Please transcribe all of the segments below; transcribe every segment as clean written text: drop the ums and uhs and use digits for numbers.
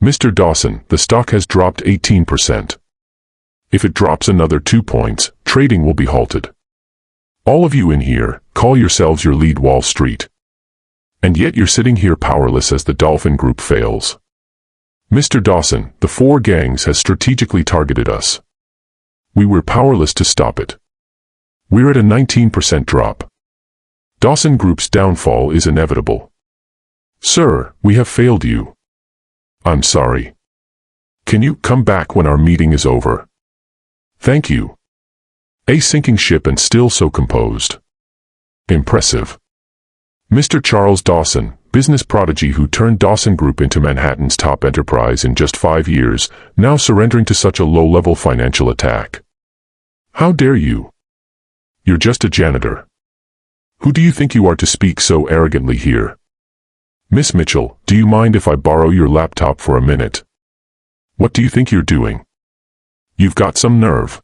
Mr. Dawson, the stock has dropped 18%. If it drops another 2 points, trading will be halted. All of you in here, call yourselves your lead Wall Street. And yet you're sitting here powerless as the Dolphin Group fails. Mr. Dawson, the four gangs has strategically targeted us. We were powerless to stop it. We're at a 19% drop. Dawson Group's downfall is inevitable. Sir, we have failed you. I'm sorry. Can you come back when our meeting is over? Thank you. A sinking ship and still so composed. Impressive. Mr. Charles Dawson, business prodigy who turned Dawson Group into Manhattan's top enterprise in just 5 years, now surrendering to such a low-level financial attack. How dare you? You're just a janitor. Who do you think you are to speak so arrogantly here? Miss Mitchell, do you mind if I borrow your laptop for a minute? What do you think you're doing? You've got some nerve.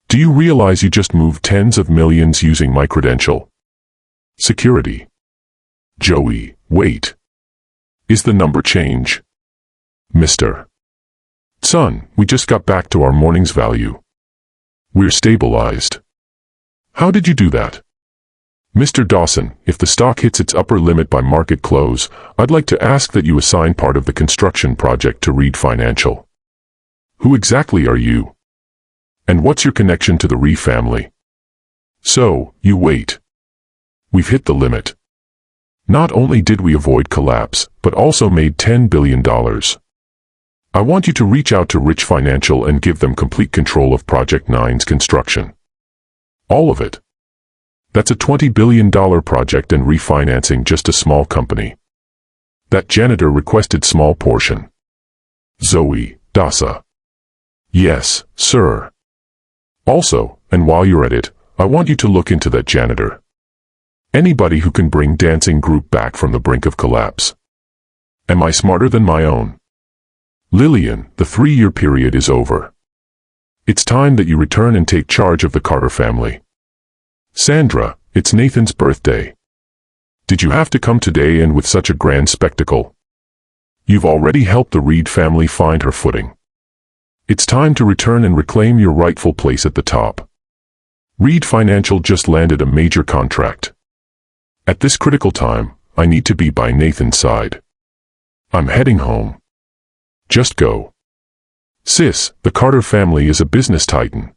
Do you realize you just moved tens of millions using my credential? Security. Joey, wait. Is the number change? Mr. Son, we just got back to our morning's value. We're stabilized. How did you do that? Mr. Dawson, if the stock hits its upper limit by market close, I'd like to ask that you assign part of the construction project to Reed Financial. Who exactly are you? And what's your connection to the Reed family? So, you wait. We've hit the limit. Not only did we avoid collapse, but also made $10 billion. I want you to reach out to Rich Financial and give them complete control of Project 9's construction. All of it. That's a $20 billion project and refinancing just a small company. That janitor requested small portion. Zoe, Dasa. Yes, sir. Also, and while you're at it, I want you to look into that janitor. Anybody who can bring Dancing Group back from the brink of collapse. Am I smarter than my own? Lillian, the 3-year period is over. It's time that you return and take charge of the Carter family. Sandra, it's Nathan's birthday. Did you have to come today and with such a grand spectacle? You've already helped the Reed family find her footing. It's time to return and reclaim your rightful place at the top. Reed Financial just landed a major contract. At this critical time, I need to be by Nathan's side. I'm heading home. Just go. Sis, the Carter family is a business titan.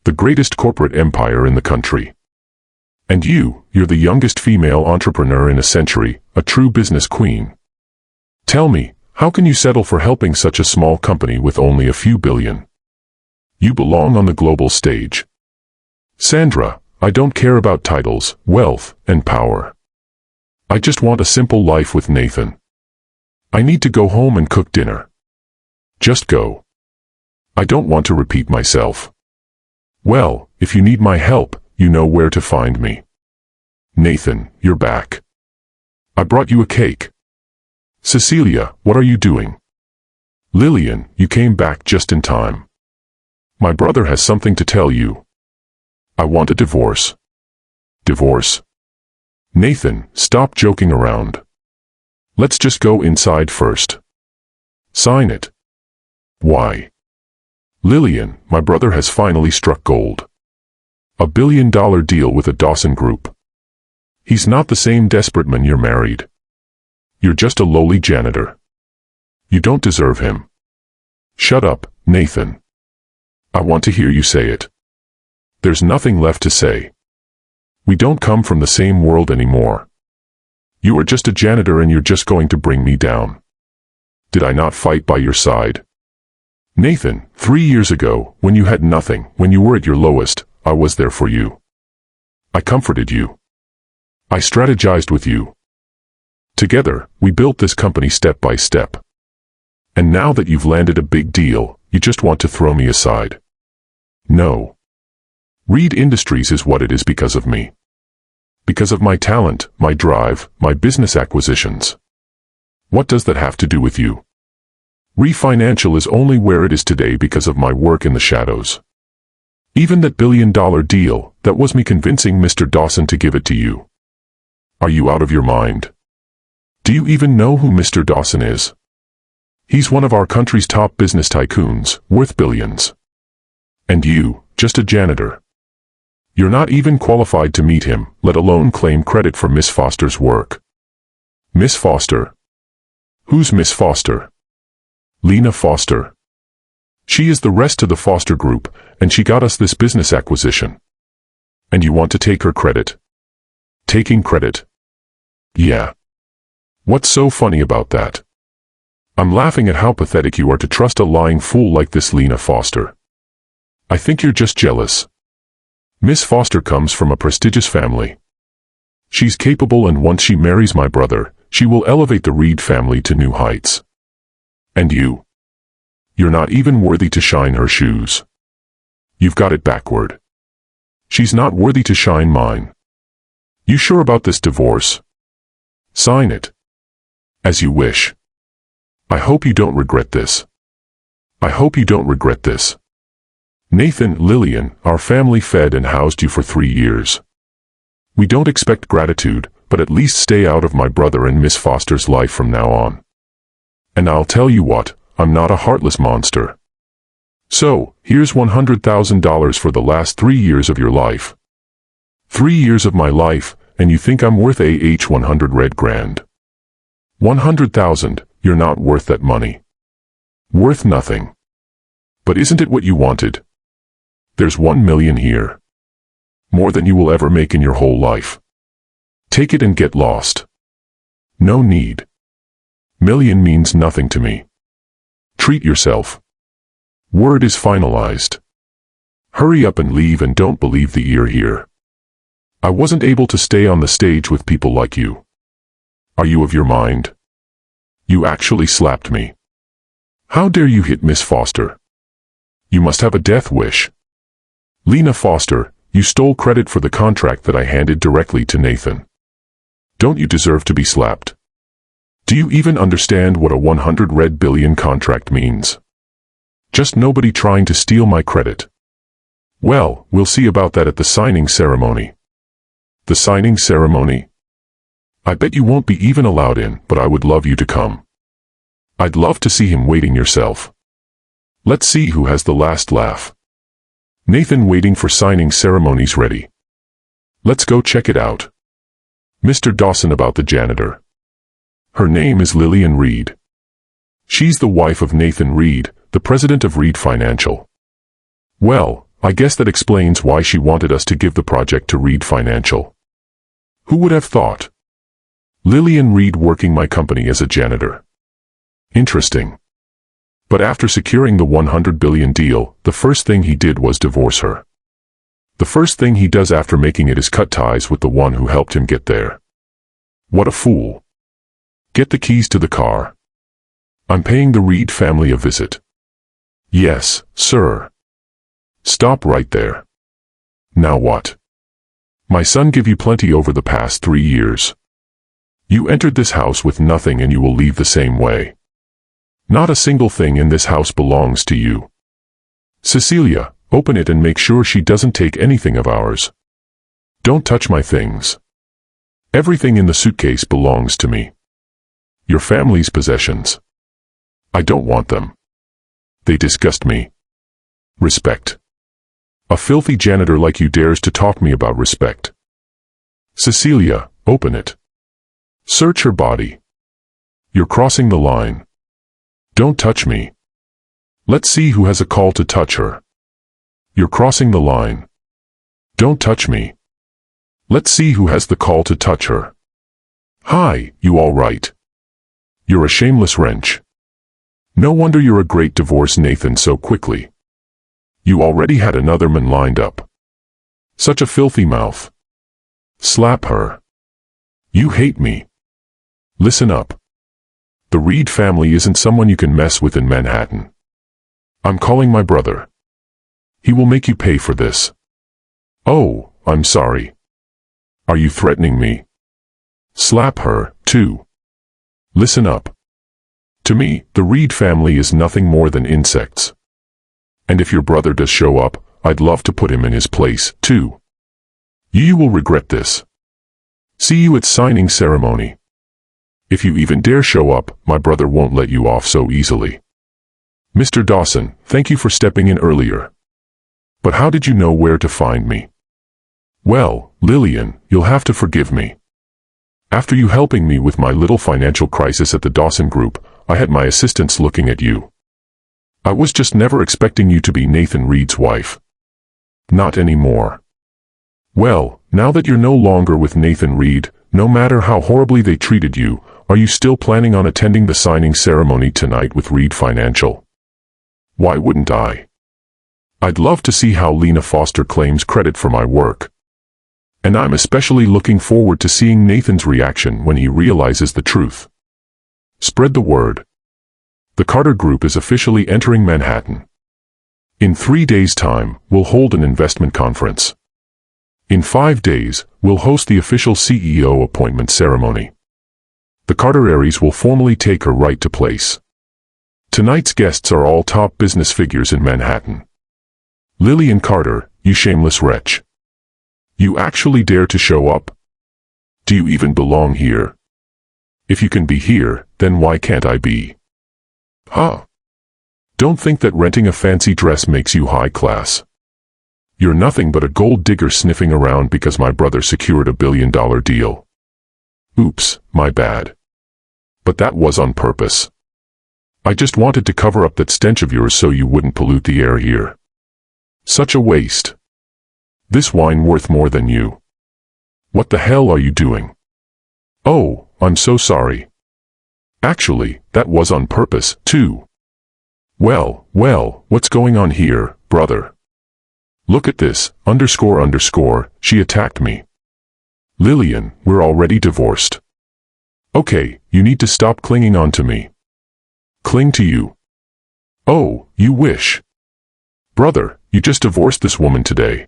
The greatest corporate empire in the country. And you're the youngest female entrepreneur in a century, a true business queen. Tell me, how can you settle for helping such a small company with only a few billion? You belong on the global stage. Sandra, I don't care about titles, wealth, and power. I just want a simple life with Nathan. I need to go home and cook dinner. Just go. I don't want to repeat myself. Well, if you need my help, you know where to find me. Nathan, you're back. I brought you a cake. Cecilia, what are you doing? Lillian, you came back just in time. My brother has something to tell you. I want a divorce. Divorce? Nathan, stop joking around. Let's just go inside first. Sign it. Why? Lillian, my brother has finally struck gold. $1 billion deal with a Dawson Group. He's not the same desperate man you're married. You're just a lowly janitor. You don't deserve him. Shut up, Nathan. I want to hear you say it. There's nothing left to say. We don't come from the same world anymore. You are just a janitor and you're just going to bring me down. Did I not fight by your side? Nathan, 3 years ago, when you had nothing, when you were at your lowest, I was there for you. I comforted you. I strategized with you. Together, we built this company step by step. And now that you've landed a big deal, you just want to throw me aside. No. Reed Industries is what it is because of me. Because of my talent, my drive, my business acquisitions. What does that have to do with you? Reed Financial is only where it is today because of my work in the shadows. Even that $1 billion deal, that was me convincing Mr. Dawson to give it to you. Are you out of your mind? Do you even know who Mr. Dawson is? He's one of our country's top business tycoons, worth billions. And you, just a janitor. You're not even qualified to meet him, let alone claim credit for Miss Foster's work. Miss Foster? Who's Miss Foster? Lena Foster. She is the rest of the Foster Group, and she got us this business acquisition. And you want to take her credit? Taking credit? Yeah. What's so funny about that? I'm laughing at how pathetic you are to trust a lying fool like this Lena Foster. I think you're just jealous. Miss Foster comes from a prestigious family. She's capable, and once she marries my brother, she will elevate the Reed family to new heights. And you? You're not even worthy to shine her shoes. You've got it backward. She's not worthy to shine mine. You sure about this divorce? Sign it. As you wish. I hope you don't regret this. I hope you don't regret this. Nathan, Lillian, our family fed and housed you for 3 years. We don't expect gratitude, but at least stay out of my brother and Miss Foster's life from now on. And I'll tell you what, I'm not a heartless monster. So, here's $100,000 for the last 3 years of your life. 3 years of my life, and you think I'm worth $100 red grand. 100,000, you're not worth that money. Worth nothing. But isn't it what you wanted? There's 1 million here. More than you will ever make in your whole life. Take it and get lost. No need. Million means nothing to me. Treat yourself. Word is finalized. Hurry up and leave, and don't believe the ear here. I wasn't able to stay on the stage with people like you. Are you of your mind? You actually slapped me. How dare you hit Miss Foster? You must have a death wish. Lena Foster, you stole credit for the contract that I handed directly to Nathan. Don't you deserve to be slapped? Do you even understand what a 100 red billion contract means? Just nobody trying to steal my credit. Well, we'll see about that at the signing ceremony. The signing ceremony? I bet you won't be even allowed in, but I would love you to come. I'd love to see him waiting yourself. Let's see who has the last laugh. Nathan waiting for signing ceremonies ready. Let's go check it out. Mr. Dawson about the janitor. Her name is Lillian Reed. She's the wife of Nathan Reed, the president of Reed Financial. Well, I guess that explains why she wanted us to give the project to Reed Financial. Who would have thought? Lillian Reed working my company as a janitor. Interesting. But after securing the 100 billion deal, the first thing he did was divorce her. The first thing he does after making it is cut ties with the one who helped him get there. What a fool. Get the keys to the car. I'm paying the Reed family a visit. Yes, sir. Stop right there. Now what? My son gave you plenty over the past 3 years. You entered this house with nothing, and you will leave the same way. Not a single thing in this house belongs to you. Cecilia, open it and make sure she doesn't take anything of ours. Don't touch my things. Everything in the suitcase belongs to me. Your family's possessions. I don't want them. They disgust me. Respect. A filthy janitor like you dares to talk me about respect. Cecilia, open it. Search her body. You're crossing the line. Don't touch me. Let's see who has a call to touch her. You're crossing the line. Don't touch me. Let's see who has the call to touch her. Hi, you all right? You're a shameless wrench. No wonder you're a great divorce, Nathan, so quickly. You already had another man lined up. Such a filthy mouth. Slap her. You hate me. Listen up. The Reed family isn't someone you can mess with in Manhattan. I'm calling my brother. He will make you pay for this. Oh, I'm sorry. Are you threatening me? Slap her, too. Listen up. To me, the Reed family is nothing more than insects. And if your brother does show up, I'd love to put him in his place, too. You will regret this. See you at signing ceremony. If you even dare show up, my brother won't let you off so easily. Mr. Dawson, thank you for stepping in earlier. But how did you know where to find me? Well, Lillian, you'll have to forgive me. After you helping me with my little financial crisis at the Dawson Group, I had my assistants looking at you. I was just never expecting you to be Nathan Reed's wife. Not anymore. Well, now that you're no longer with Nathan Reed, no matter how horribly they treated you, are you still planning on attending the signing ceremony tonight with Reed Financial? Why wouldn't I? I'd love to see how Lena Foster claims credit for my work. And I'm especially looking forward to seeing Nathan's reaction when he realizes the truth. Spread the word. The Carter Group is officially entering Manhattan. In 3 days' time, we'll hold an investment conference. In 5 days, we'll host the official CEO appointment ceremony. The Carter-Aries will formally take her right to place. Tonight's guests are all top business figures in Manhattan. Lillian Carter, you shameless wretch. You actually dare to show up? Do you even belong here? If you can be here, then why can't I be? Huh? Don't think that renting a fancy dress makes you high class. You're nothing but a gold digger sniffing around because my brother secured a $1 billion deal. Oops, my bad. But that was on purpose. I just wanted to cover up that stench of yours so you wouldn't pollute the air here. Such a waste. This wine worth more than you. What the hell are you doing? Oh, I'm so sorry. Actually, that was on purpose, too. Well, what's going on here, brother? Look at this, __, she attacked me. Lillian, we're already divorced. Okay, you need to stop clinging on to me. Cling to you. Oh, you wish. Brother, you just divorced this woman today.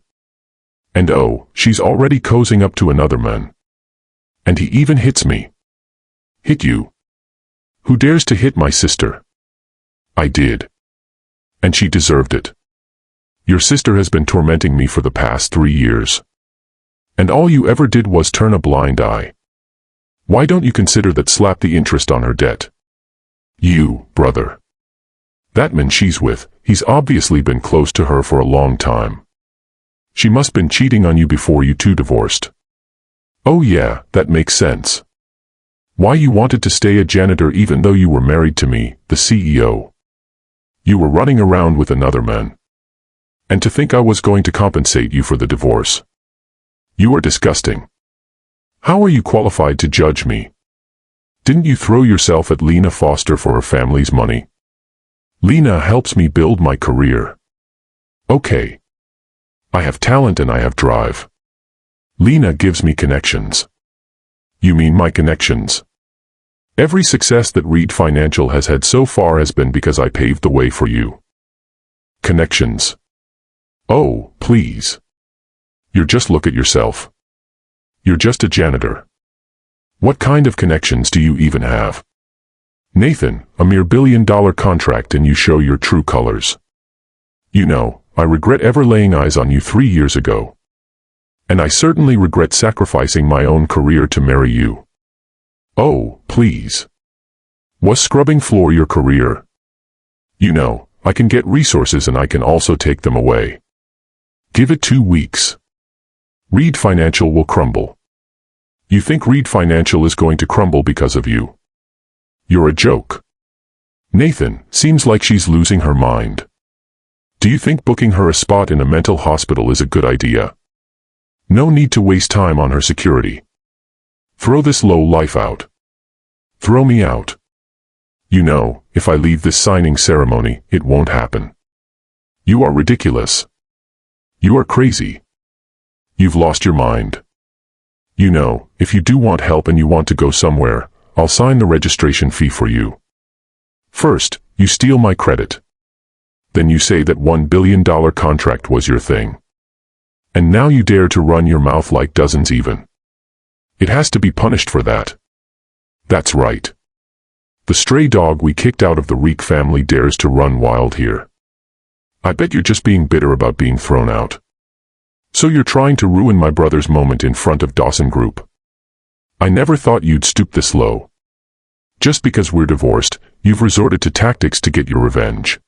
And oh, she's already cozying up to another man. And he even hits me. Hit you? Who dares to hit my sister? I did. And she deserved it. Your sister has been tormenting me for the past 3 years. And all you ever did was turn a blind eye. Why don't you consider that slap the interest on her debt? You, brother. That man she's with, he's obviously been close to her for a long time. She must been cheating on you before you two divorced. Oh yeah, that makes sense. Why you wanted to stay a janitor even though you were married to me, the CEO. You were running around with another man. And to think I was going to compensate you for the divorce. You are disgusting. How are you qualified to judge me? Didn't you throw yourself at Lena Foster for her family's money? Lena helps me build my career. Okay. I have talent and I have drive. Lena gives me connections. You mean my connections? Every success that Reed Financial has had so far has been because I paved the way for you. Connections. Oh, please. Just look at yourself. You're just a janitor. What kind of connections do you even have? Nathan, a mere $1 billion contract and you show your true colors. You know, I regret ever laying eyes on you 3 years ago. And I certainly regret sacrificing my own career to marry you. Oh, please. Was scrubbing floor your career? You know, I can get resources and I can also take them away. Give it 2 weeks. Reed Financial will crumble. You think Reed Financial is going to crumble because of you? You're a joke. Nathan, seems like she's losing her mind. Do you think booking her a spot in a mental hospital is a good idea? No need to waste time on her security. Throw this low life out. Throw me out. You know, if I leave this signing ceremony, it won't happen. You are ridiculous. You are crazy. You've lost your mind. You know, if you do want help and you want to go somewhere, I'll sign the registration fee for you. First, you steal my credit. Then you say that $1 billion contract was your thing. And now you dare to run your mouth like dozens even. It has to be punished for that. That's right. The stray dog we kicked out of the Reek family dares to run wild here. I bet you're just being bitter about being thrown out. So you're trying to ruin my brother's moment in front of Dawson Group. I never thought you'd stoop this low. Just because we're divorced, you've resorted to tactics to get your revenge.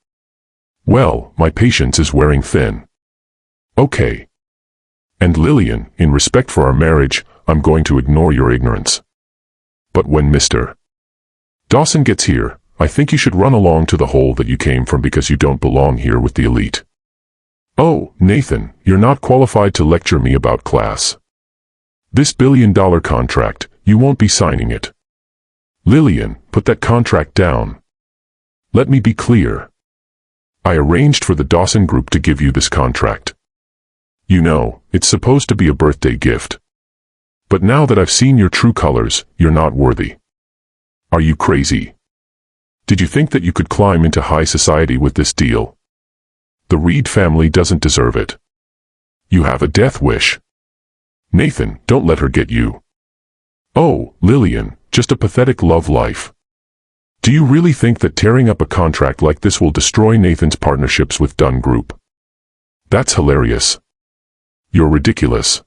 Well, my patience is wearing thin. Okay. And Lillian, in respect for our marriage, I'm going to ignore your ignorance. But when Mr. Dawson gets here, I think you should run along to the hole that you came from because you don't belong here with the elite. Oh, Nathan, you're not qualified to lecture me about class. This billion-dollar contract, you won't be signing it. Lillian, put that contract down. Let me be clear. I arranged for the Dawson Group to give you this contract. You know, it's supposed to be a birthday gift. But now that I've seen your true colors, you're not worthy. Are you crazy? Did you think that you could climb into high society with this deal? The Reed family doesn't deserve it. You have a death wish. Nathan, don't let her get you. Oh, Lillian, just a pathetic love life. Do you really think that tearing up a contract like this will destroy Nathan's partnerships with Dunn Group? That's hilarious. You're ridiculous.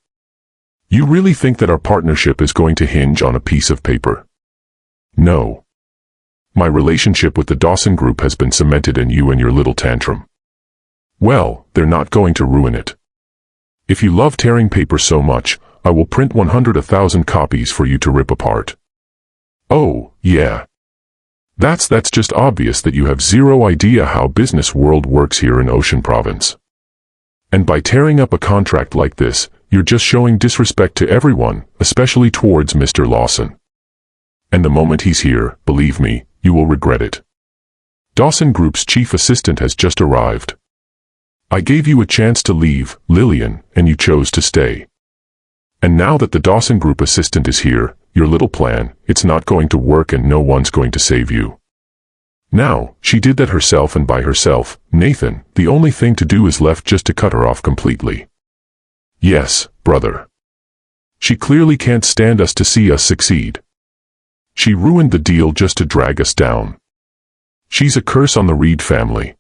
You really think that our partnership is going to hinge on a piece of paper? No. My relationship with the Dawson Group has been cemented in you and your little tantrum. Well, they're not going to ruin it. If you love tearing paper so much, I will print 100,000 copies for you to rip apart. Oh, yeah. That's just obvious that you have zero idea how business world works here in Ocean Province. And by tearing up a contract like this, you're just showing disrespect to everyone, especially towards Mr. Lawson. And the moment he's here, believe me, you will regret it. Dawson Group's chief assistant has just arrived. I gave you a chance to leave, Lillian, and you chose to stay. And now that the Dawson Group assistant is here, your little plan, it's not going to work and no one's going to save you. Now, she did that herself and by herself, Nathan, the only thing to do is left just to cut her off completely. Yes, brother. She clearly can't stand us to see us succeed. She ruined the deal just to drag us down. She's a curse on the Reed family.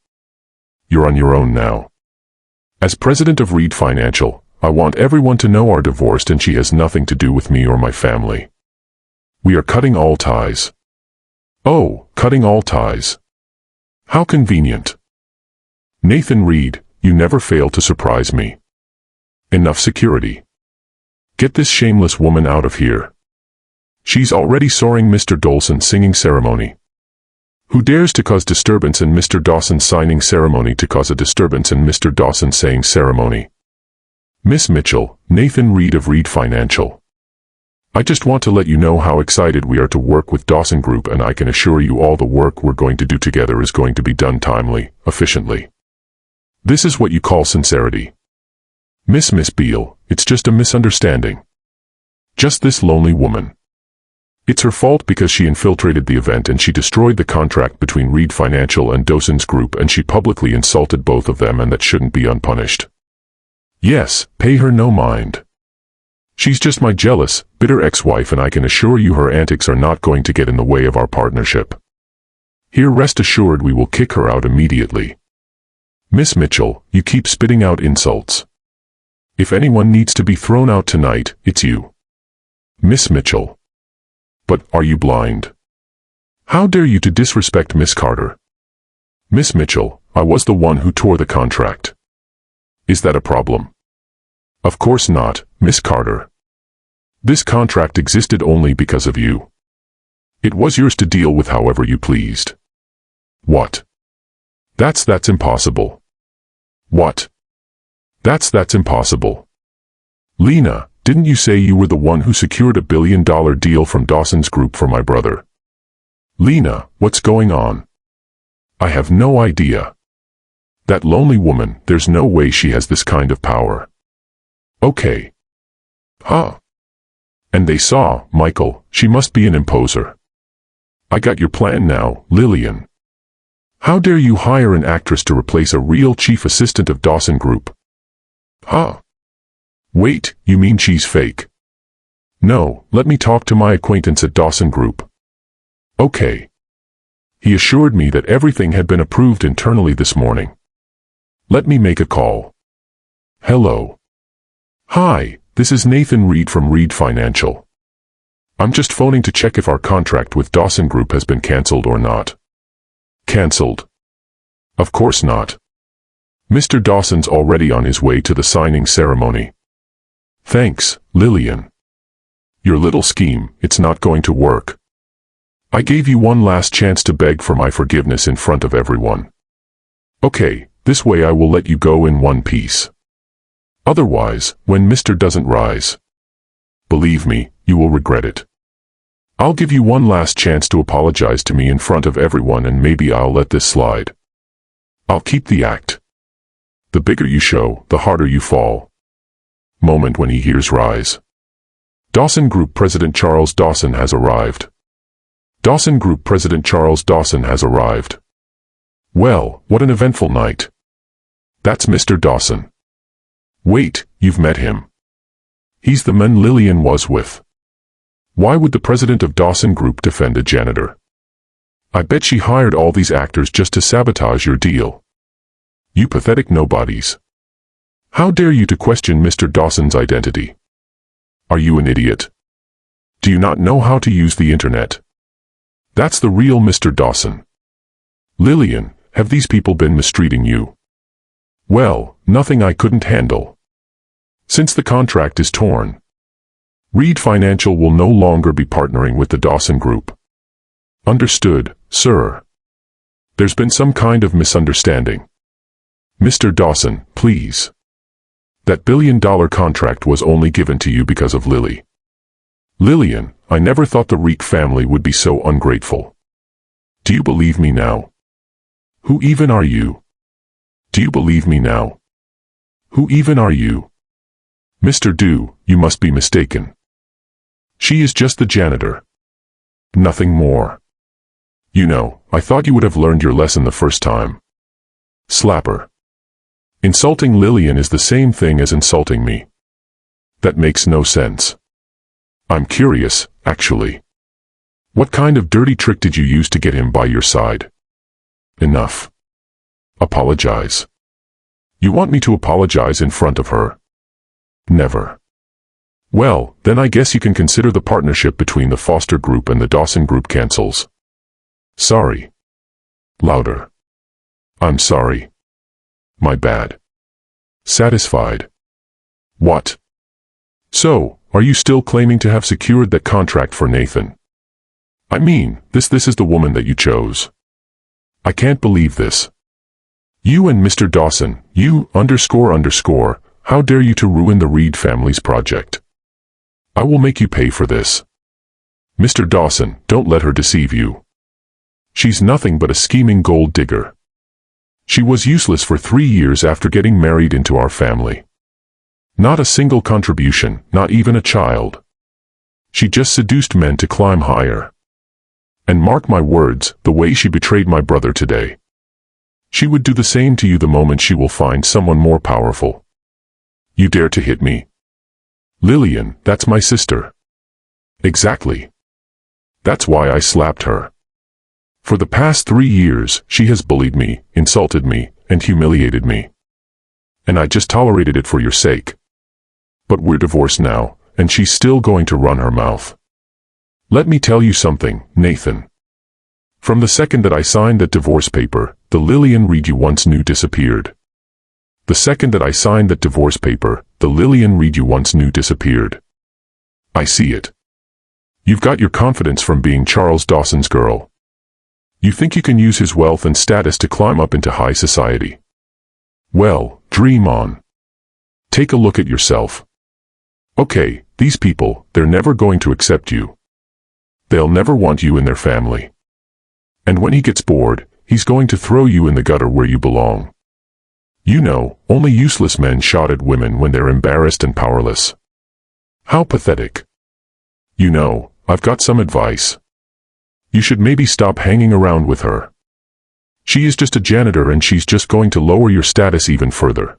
You're on your own now. As president of Reed Financial, I want everyone to know are divorced and she has nothing to do with me or my family. We are cutting all ties. Oh, cutting all ties. How convenient. Nathan Reed, you never fail to surprise me. Enough security. Get this shameless woman out of here. She's already soaring Mr. Dawson's singing ceremony. Who dares to cause disturbance in Mr. Dawson's signing ceremony to cause a disturbance in Mr. Dawson's saying ceremony? Miss Mitchell, Nathan Reed of Reed Financial. I just want to let you know how excited we are to work with Dawson Group, and I can assure you all the work we're going to do together is going to be done timely, efficiently. This is what you call sincerity. Miss Beale, it's just a misunderstanding. Just this lonely woman. It's her fault because she infiltrated the event and she destroyed the contract between Reed Financial and Dawson's Group, and she publicly insulted both of them, and that shouldn't be unpunished. Yes, pay her no mind. She's just my jealous, bitter ex-wife, and I can assure you her antics are not going to get in the way of our partnership. Here, rest assured we will kick her out immediately. Miss Mitchell, you keep spitting out insults. If anyone needs to be thrown out tonight, it's you. Miss Mitchell. But, are you blind? How dare you to disrespect Miss Carter? Miss Mitchell, I was the one who tore the contract. Is that a problem? Of course not, Miss Carter. This contract existed only because of you. It was yours to deal with however you pleased. What? That's impossible. What? That's impossible. Lena, didn't you say you were the one who secured $1 billion deal from Dawson's Group for my brother? Lena, what's going on? I have no idea. That lonely woman, there's no way she has this kind of power. Okay. Huh. And they saw, Michael, she must be an imposer. I got your plan now, Lillian. How dare you hire an actress to replace a real chief assistant of Dawson Group? Huh. Wait, you mean she's fake? No, let me talk to my acquaintance at Dawson Group. Okay. He assured me that everything had been approved internally this morning. Let me make a call. Hello. Hi, this is Nathan Reed from Reed Financial. I'm just phoning to check if our contract with Dawson Group has been cancelled or not. Cancelled? Of course not. Mr. Dawson's already on his way to the signing ceremony. Thanks, Lillian. Your little scheme, it's not going to work. I gave you one last chance to beg for my forgiveness in front of everyone. Okay, this way I will let you go in one piece. Otherwise, when Mr. doesn't rise, believe me, you will regret it. I'll give you one last chance to apologize to me in front of everyone, and maybe I'll let this slide. I'll keep the act. The bigger you show, the harder you fall. Moment when he hears rise. Dawson Group President Charles Dawson has arrived. Dawson Group President Charles Dawson has arrived. Well, what an eventful night. That's Mr. Dawson. Wait, you've met him. He's the man Lillian was with. Why would the president of Dawson Group defend a janitor? I bet she hired all these actors just to sabotage your deal. You pathetic nobodies. How dare you to question Mr. Dawson's identity? Are you an idiot? Do you not know how to use the internet? That's the real Mr. Dawson. Lillian, have these people been mistreating you? Well, nothing I couldn't handle. Since the contract is torn, Reed Financial will no longer be partnering with the Dawson Group. Understood, sir. There's been some kind of misunderstanding. Mr. Dawson, please. That $1 billion contract was only given to you because of Lily. Lillian, I never thought the Reek family would be so ungrateful. Do you believe me now? Who even are you? Do you believe me now? Who even are you? Mr. Du, you must be mistaken. She is just the janitor. Nothing more. You know, I thought you would have learned your lesson the first time. Slapper. Insulting Lillian is the same thing as insulting me. That makes no sense. I'm curious, actually. What kind of dirty trick did you use to get him by your side? Enough. Apologize. You want me to apologize in front of her? Never. Well, then I guess you can consider the partnership between the Foster Group and the Dawson Group cancels. Sorry. Louder. I'm sorry. My bad. Satisfied. What? So, are you still claiming to have secured that contract for Nathan? I mean, this is the woman that you chose. I can't believe this. You and Mr. Dawson, you, __, how dare you to ruin the Reed family's project? I will make you pay for this. Mr. Dawson, don't let her deceive you. She's nothing but a scheming gold digger. She was useless for 3 years after getting married into our family. Not a single contribution, not even a child. She just seduced men to climb higher. And mark my words, the way she betrayed my brother today. She would do the same to you the moment she will find someone more powerful. You dare to hit me? Lillian, that's my sister. Exactly. That's why I slapped her. For the past 3 years, she has bullied me, insulted me, and humiliated me. And I just tolerated it for your sake. But we're divorced now, and she's still going to run her mouth. Let me tell you something, Nathan. From the second that I signed that divorce paper, the Lillian Reed you once knew disappeared. The second that I signed that divorce paper, the Lillian Reed you once knew disappeared. I see it. You've got your confidence from being Charles Dawson's girl. You think you can use his wealth and status to climb up into high society. Well, dream on. Take a look at yourself. Okay, these people, they're never going to accept you. They'll never want you in their family. And when he gets bored, he's going to throw you in the gutter where you belong. You know, only useless men shout at women when they're embarrassed and powerless. How pathetic. You know, I've got some advice. You should maybe stop hanging around with her. She is just a janitor and she's just going to lower your status even further.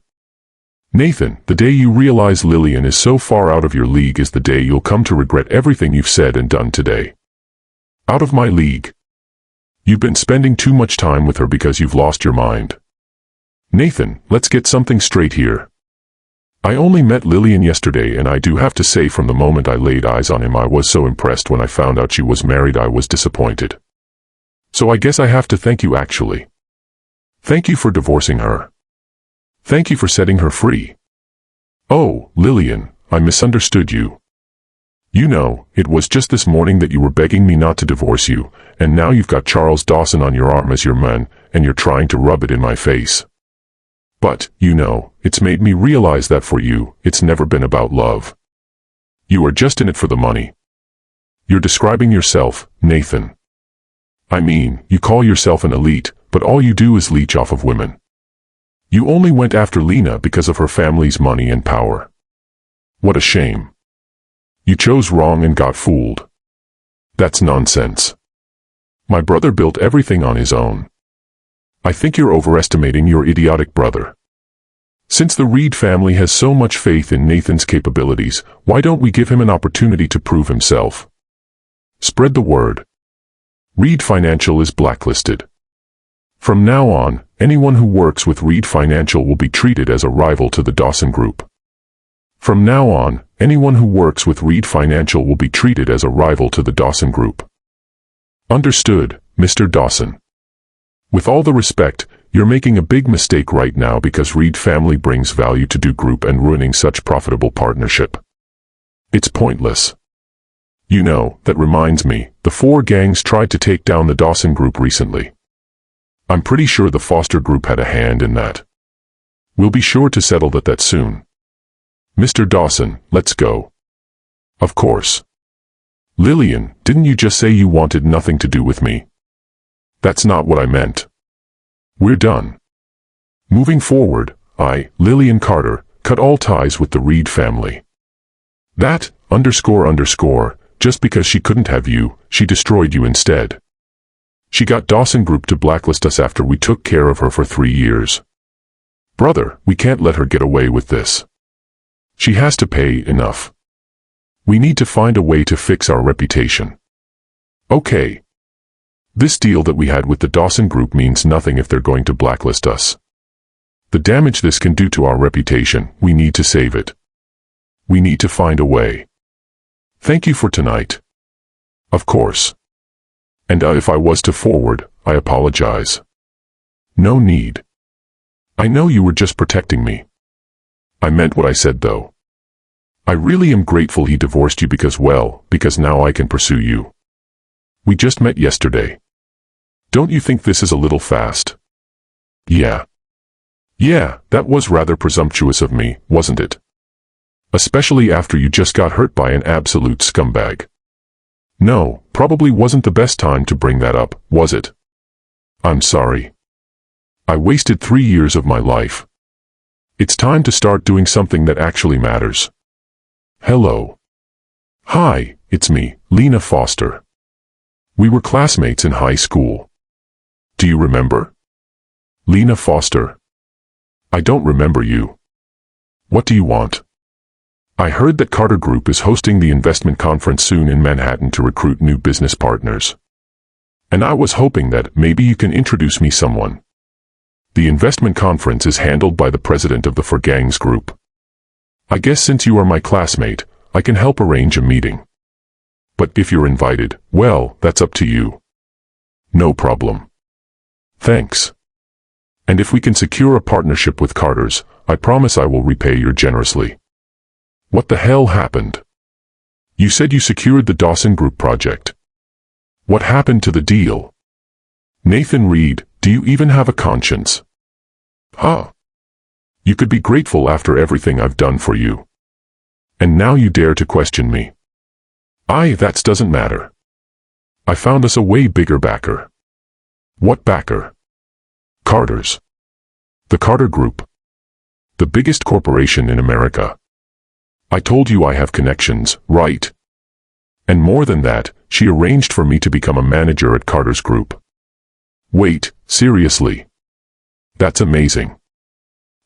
Nathan, the day you realize Lillian is so far out of your league is the day you'll come to regret everything you've said and done today. Out of my league. You've been spending too much time with her because you've lost your mind. Nathan, let's get something straight here. I only met Lillian yesterday, and I do have to say from the moment I laid eyes on him I was so impressed. When I found out she was married I was disappointed. So I guess I have to thank you actually. Thank you for divorcing her. Thank you for setting her free. Oh, Lillian, I misunderstood you. You know, it was just this morning that you were begging me not to divorce you, and now you've got Charles Dawson on your arm as your man, and you're trying to rub it in my face. But, you know, it's made me realize that for you, it's never been about love. You are just in it for the money. You're describing yourself, Nathan. I mean, you call yourself an elite, but all you do is leech off of women. You only went after Lena because of her family's money and power. What a shame. You chose wrong and got fooled. That's nonsense. My brother built everything on his own. I think you're overestimating your idiotic brother. Since the Reed family has so much faith in Nathan's capabilities, why don't we give him an opportunity to prove himself? Spread the word. Reed Financial is blacklisted. From now on, anyone who works with Reed Financial will be treated as a rival to the Dawson Group. From now on, anyone who works with Reed Financial will be treated as a rival to the Dawson Group. Understood, Mr. Dawson. With all the respect, you're making a big mistake right now because Reed family brings value to Do Group and ruining such profitable partnership. It's pointless. You know, that reminds me, the four gangs tried to take down the Dawson Group recently. I'm pretty sure the Foster Group had a hand in that. We'll be sure to settle that soon. Mr. Dawson, let's go. Of course. Lillian, didn't you just say you wanted nothing to do with me? That's not what I meant. We're done. Moving forward, I, Lillian Carter, cut all ties with the Reed family. That, __, just because she couldn't have you, she destroyed you instead. She got Dawson Group to blacklist us after we took care of her for 3 years. Brother, we can't let her get away with this. She has to pay enough. We need to find a way to fix our reputation. Okay. This deal that we had with the Dawson Group means nothing if they're going to blacklist us. The damage this can do to our reputation, we need to save it. We need to find a way. Thank you for tonight. Of course. And if I was to forward, I apologize. No need. I know you were just protecting me. I meant what I said though. I really am grateful he divorced you because now I can pursue you. We just met yesterday. Don't you think this is a little fast? Yeah. Yeah, that was rather presumptuous of me, wasn't it? Especially after you just got hurt by an absolute scumbag. No, probably wasn't the best time to bring that up, was it? I'm sorry. I wasted 3 years of my life. It's time to start doing something that actually matters. Hello. Hi, it's me, Lena Foster. We were classmates in high school. Do you remember? Lena Foster. I don't remember you. What do you want? I heard that Carter Group is hosting the investment conference soon in Manhattan to recruit new business partners. And I was hoping that maybe you can introduce me someone. The investment conference is handled by the president of the Four Gangs Group. I guess since you are my classmate, I can help arrange a meeting. But if you're invited, well, that's up to you. No problem. Thanks. And if we can secure a partnership with Carter's, I promise I will repay you generously. What the hell happened? You said you secured the Dawson Group project. What happened to the deal? Nathan Reed, do you even have a conscience? Huh? You could be grateful after everything I've done for you. And now you dare to question me. That doesn't matter. I found us a way bigger backer. What backer? Carter's. The Carter Group. The biggest corporation in America. I told you I have connections, right? And more than that, she arranged for me to become a manager at Carter's Group. Wait, seriously? That's amazing.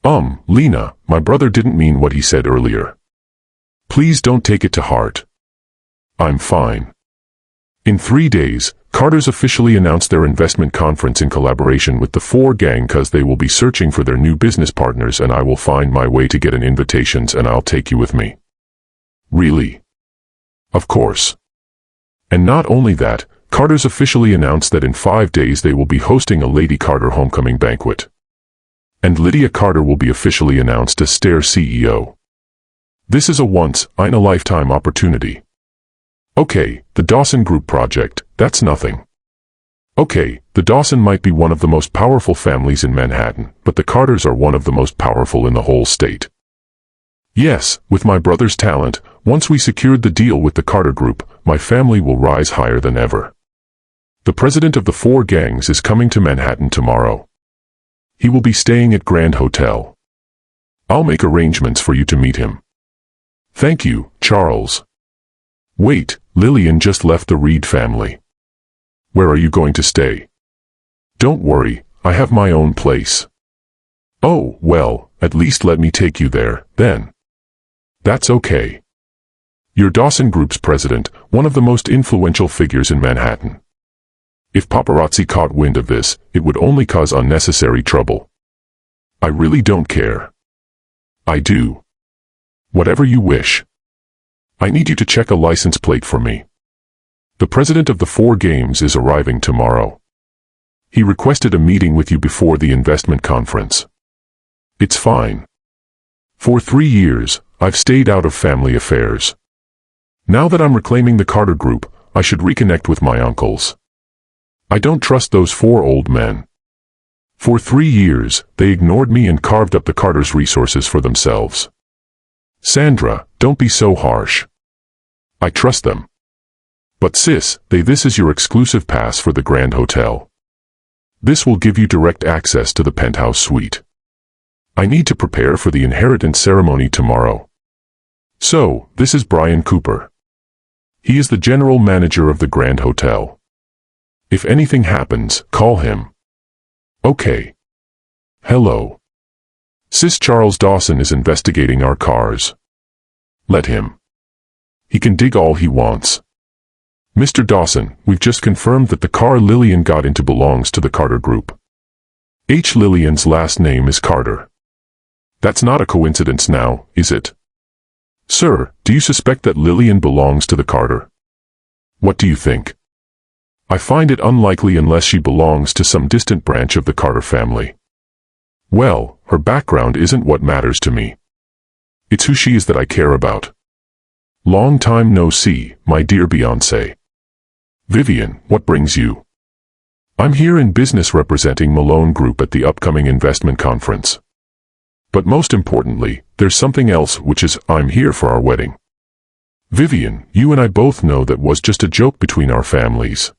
Lena, my brother didn't mean what he said earlier. Please don't take it to heart. I'm fine. In 3 days, Carter's officially announced their investment conference in collaboration with the 4 gang cause they will be searching for their new business partners and I will find my way to get an invitations and I'll take you with me. Really? Of course. And not only that, Carter's officially announced that in 5 days they will be hosting a Lady Carter homecoming banquet. And Lydia Carter will be officially announced as Stare CEO. This is a once-in-a-lifetime opportunity. Okay, the Dawson Group project, that's nothing. Okay, the Dawson might be one of the most powerful families in Manhattan, but the Carters are one of the most powerful in the whole state. Yes, with my brother's talent, once we secured the deal with the Carter Group, my family will rise higher than ever. The president of the 4 gangs is coming to Manhattan tomorrow. He will be staying at Grand Hotel. I'll make arrangements for you to meet him. Thank you, Charles. Wait, Lillian just left the Reed family. Where are you going to stay? Don't worry, I have my own place. Oh, well, at least let me take you there, then. That's okay. You're Dawson Group's president, one of the most influential figures in Manhattan. If paparazzi caught wind of this, it would only cause unnecessary trouble. I really don't care. I do. Whatever you wish. I need you to check a license plate for me. The president of the 4 games is arriving tomorrow. He requested a meeting with you before the investment conference. It's fine. For 3 years, I've stayed out of family affairs. Now that I'm reclaiming the Carter Group, I should reconnect with my uncles. I don't trust those 4 old men. For 3 years, they ignored me and carved up the Carters' resources for themselves. Sandra, don't be so harsh. I trust them. But sis, this is your exclusive pass for the Grand Hotel. This will give you direct access to the penthouse suite. I need to prepare for the inheritance ceremony tomorrow. So, this is Brian Cooper. He is the general manager of the Grand Hotel. If anything happens, call him. Okay. Hello. Sis, Charles Dawson is investigating our cars. Let him. He can dig all he wants. Mr. Dawson, we've just confirmed that the car Lillian got into belongs to the Carter Group. Lillian's last name is Carter. That's not a coincidence now, is it? Sir, do you suspect that Lillian belongs to the Carter? What do you think? I find it unlikely unless she belongs to some distant branch of the Carter family. Well, her background isn't what matters to me. It's who she is that I care about. Long time no see, my dear Beyoncé. Vivian, what brings you? I'm here in business representing Malone Group at the upcoming investment conference. But most importantly, there's something else, which is, I'm here for our wedding. Vivian, you and I both know that was just a joke between our families.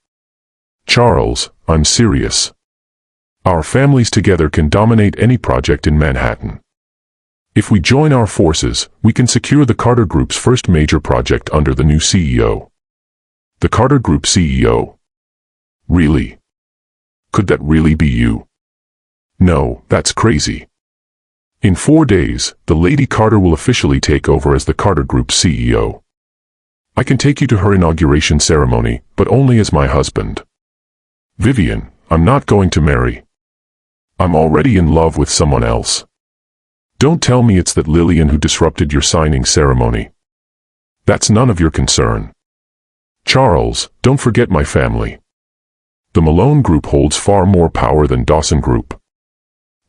Charles, I'm serious. Our families together can dominate any project in Manhattan. If we join our forces, we can secure the Carter Group's first major project under the new CEO. The Carter Group CEO. Really? Could that really be you? No, that's crazy. In 4 days, the Lady Carter will officially take over as the Carter Group CEO. I can take you to her inauguration ceremony, but only as my husband. Vivian, I'm not going to marry. I'm already in love with someone else. Don't tell me it's that Lillian who disrupted your signing ceremony. That's none of your concern. Charles, don't forget my family. The Malone Group holds far more power than Dawson Group.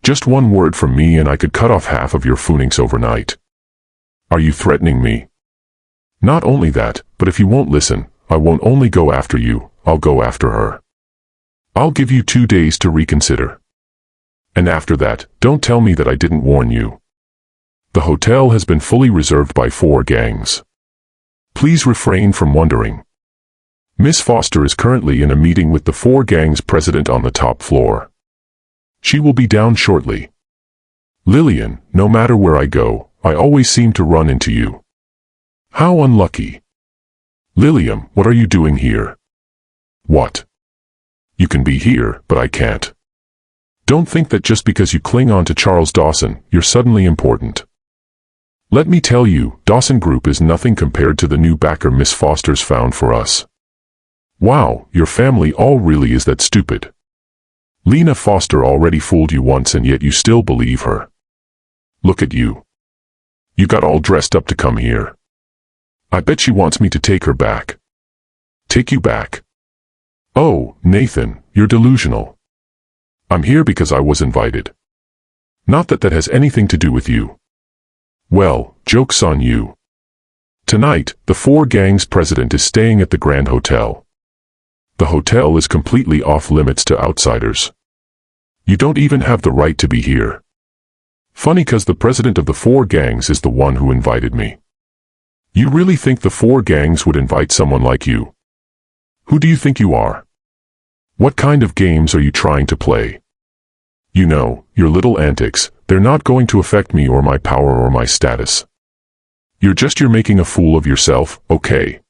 Just one word from me and I could cut off half of your Phoenix overnight. Are you threatening me? Not only that, but if you won't listen, I won't only go after you, I'll go after her. I'll give you 2 days to reconsider. And after that, don't tell me that I didn't warn you. The hotel has been fully reserved by 4 gangs. Please refrain from wondering. Miss Foster is currently in a meeting with the 4 gangs president on the top floor. She will be down shortly. Lillian, no matter where I go, I always seem to run into you. How unlucky. Lillian, what are you doing here? What? You can be here, but I can't. Don't think that just because you cling on to Charles Dawson, you're suddenly important. Let me tell you, Dawson Group is nothing compared to the new backer Miss Foster's found for us. Wow, your family all really is that stupid. Lena Foster already fooled you once and yet you still believe her. Look at you. You got all dressed up to come here. I bet she wants me to take her back. Take you back? Oh, Nathan, you're delusional. I'm here because I was invited. Not that that has anything to do with you. Well, joke's on you. Tonight, the Four Gangs president is staying at the Grand Hotel. The hotel is completely off limits to outsiders. You don't even have the right to be here. Funny 'cause the president of the Four Gangs is the one who invited me. You really think the Four Gangs would invite someone like you? Who do you think you are? What kind of games are you trying to play? You know, your little antics, they're not going to affect me or my power or my status. You're making a fool of yourself, okay?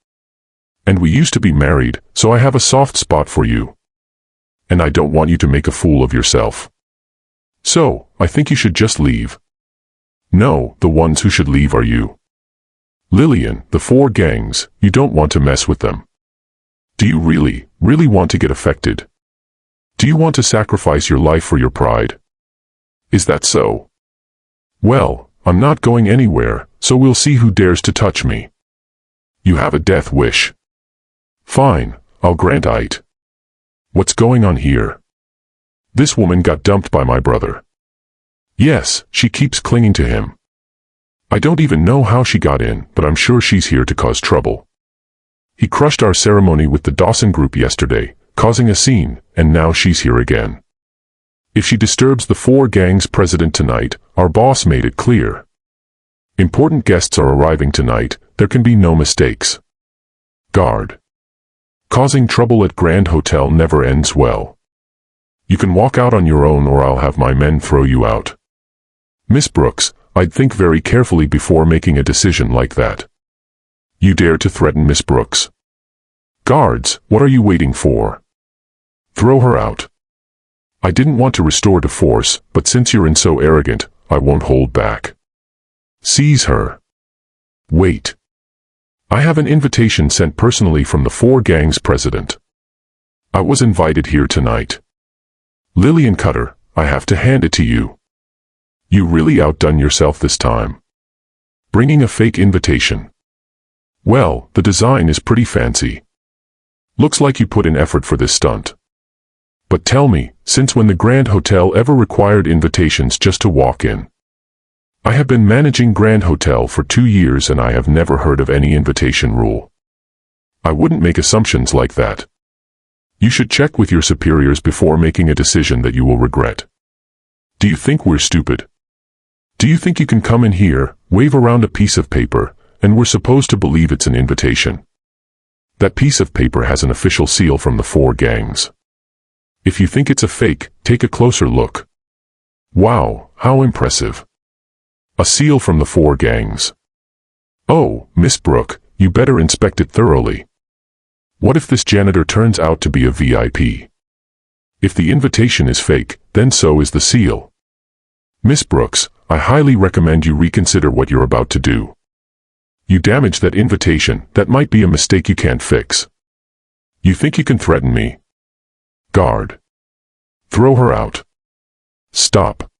And we used to be married, so I have a soft spot for you. And I don't want you to make a fool of yourself. So, I think you should just leave. No, the ones who should leave are you. Lillian, the Four Gangs, you don't want to mess with them. Do you really want to get affected? Do you want to sacrifice your life for your pride? Is that so? Well, I'm not going anywhere, so we'll see who dares to touch me. You have a death wish. Fine, I'll grant it. What's going on here? This woman got dumped by my brother. Yes, she keeps clinging to him. I don't even know how she got in, but I'm sure she's here to cause trouble. He crushed our ceremony with the Dawson group yesterday, causing a scene, and now she's here again. If she disturbs the Four Gangs president tonight, our boss made it clear. Important guests are arriving tonight, there can be no mistakes. Guard. Causing trouble at Grand Hotel never ends well. You can walk out on your own or I'll have my men throw you out. Miss Brooks, I'd think very carefully before making a decision like that. You dare to threaten Miss Brooks? Guards, what are you waiting for? Throw her out. I didn't want to restore to force, but since you're so arrogant, I won't hold back. Seize her. Wait. I have an invitation sent personally from the Four Gangs president. I was invited here tonight. Lillian Cutter, I have to hand it to you. You really outdone yourself this time. Bringing a fake invitation. Well, the design is pretty fancy. Looks like you put in effort for this stunt. But tell me, since when the Grand Hotel ever required invitations just to walk in? I have been managing Grand Hotel for 2 years and I have never heard of any invitation rule. I wouldn't make assumptions like that. You should check with your superiors before making a decision that you will regret. Do you think we're stupid? Do you think you can come in here, wave around a piece of paper, and we're supposed to believe it's an invitation? That piece of paper has an official seal from the Four Gangs. If you think it's a fake, take a closer look. Wow, how impressive. A seal from the Four Gangs. Oh, Miss Brooke, you better inspect it thoroughly. What if this janitor turns out to be a VIP? If the invitation is fake, then so is the seal. Miss Brooks, I highly recommend you reconsider what you're about to do. You damaged that invitation, that might be a mistake you can't fix. You think you can threaten me? Guard. Throw her out. Stop.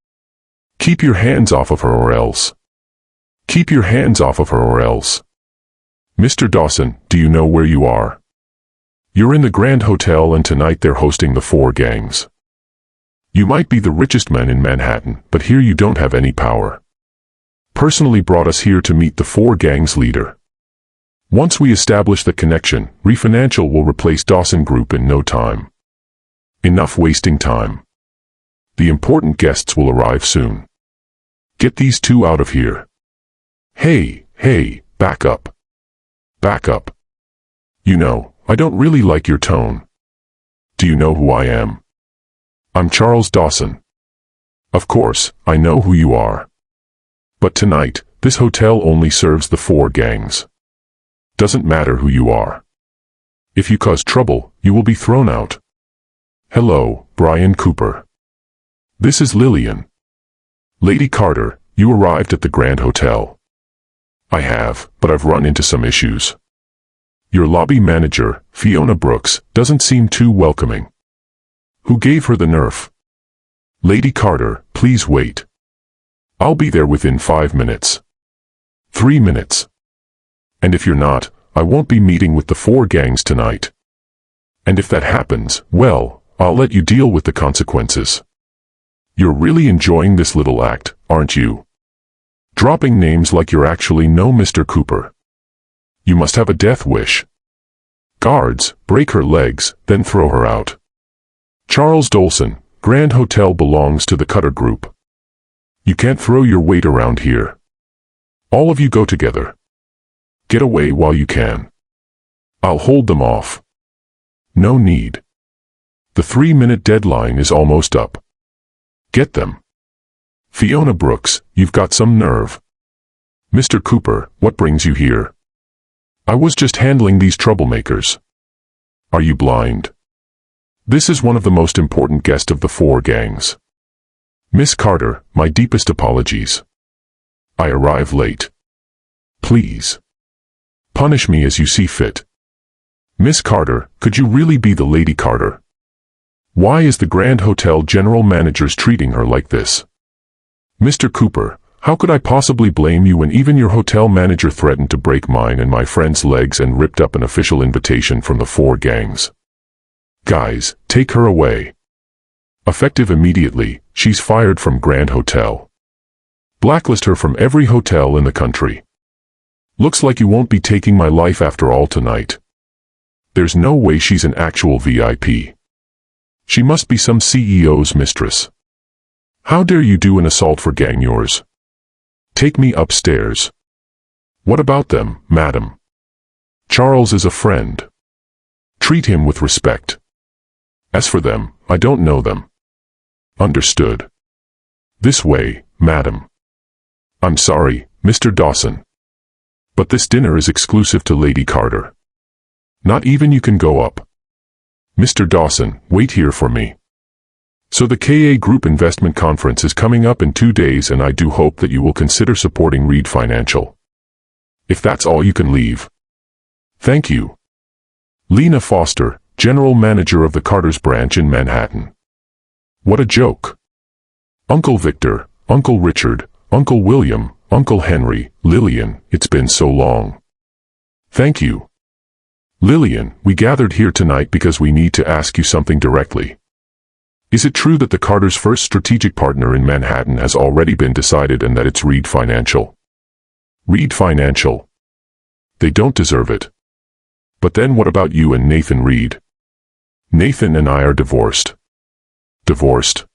Keep your hands off of her or else. Keep your hands off of her or else. Mr. Dawson, do you know where you are? You're in the Grand Hotel and tonight they're hosting the Four Gangs. You might be the richest man in Manhattan, but here you don't have any power. Personally brought us here to meet the Four Gangs leader. Once we establish the connection, Refinancial will replace Dawson Group in no time. Enough wasting time. The important guests will arrive soon. Get these two out of here. Hey, back up. Back up. You know, I don't really like your tone. Do you know who I am? I'm Charles Dawson. Of course, I know who you are. But tonight, this hotel only serves the Four Gangs. Doesn't matter who you are. If you cause trouble, you will be thrown out. Hello, Brian Cooper. This is Lillian. Lady Carter, you arrived at the Grand Hotel. I have, but I've run into some issues. Your lobby manager, Fiona Brooks, doesn't seem too welcoming. Who gave her the nerf? Lady Carter, please wait. I'll be there within 5 minutes. 3 minutes. And if you're not, I won't be meeting with the 4 gangs tonight. And if that happens, well, I'll let you deal with the consequences. You're really enjoying this little act, aren't you? Dropping names like you're actually no Mr. Cooper. You must have a death wish. Guards, break her legs, then throw her out. Charles Dolson, Grand Hotel belongs to the Cutter Group. You can't throw your weight around here. All of you go together. Get away while you can. I'll hold them off. No need. The 3-minute deadline is almost up. Get them. Fiona Brooks, you've got some nerve. Mr. Cooper, what brings you here? I was just handling these troublemakers. Are you blind? This is one of the most important guests of the 4 gangs. Miss Carter, my deepest apologies. I arrive late. Please. Punish me as you see fit. Miss Carter, could you really be the Lady Carter? Why is the Grand Hotel general managers treating her like this? Mr. Cooper, how could I possibly blame you when even your hotel manager threatened to break mine and my friend's legs and ripped up an official invitation from the 4 gangs? Guys, take her away. Effective immediately, she's fired from Grand Hotel. Blacklist her from every hotel in the country. Looks like you won't be taking my life after all tonight. There's no way she's an actual VIP. She must be some CEO's mistress. How dare you do an assault for gang yours? Take me upstairs. What about them, madam? Charles is a friend. Treat him with respect. As for them, I don't know them. Understood. This way, madam. I'm sorry, Mr. Dawson. But this dinner is exclusive to Lady Carter. Not even you can go up. Mr. Dawson, wait here for me. So the KA Group Investment Conference is coming up in 2 days, and I do hope that you will consider supporting Reed Financial. If that's all you can leave. Thank you. Lena Foster, General Manager of the Carter's branch in Manhattan. What a joke. Uncle Victor, Uncle Richard, Uncle William, Uncle Henry, Lillian, it's been so long. Thank you. Lillian, we gathered here tonight because we need to ask you something directly. Is it true that the Carter's first strategic partner in Manhattan has already been decided and that it's Reed Financial? Reed Financial. They don't deserve it. But then what about you and Nathan Reed? Nathan and I are divorced. Divorced?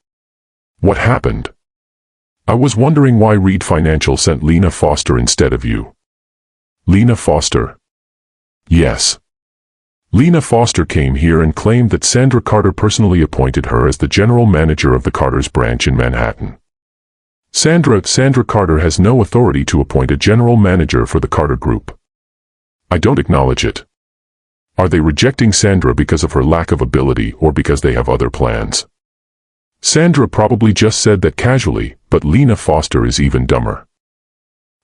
What happened? I was wondering why Reed Financial sent Lena Foster instead of you. Lena Foster? Yes. Lena Foster came here and claimed that Sandra Carter personally appointed her as the general manager of the Carter's branch in Manhattan. Sandra Carter has no authority to appoint a general manager for the Carter Group. I don't acknowledge it. Are they rejecting Sandra because of her lack of ability or because they have other plans? Sandra probably just said that casually, but Lena Foster is even dumber.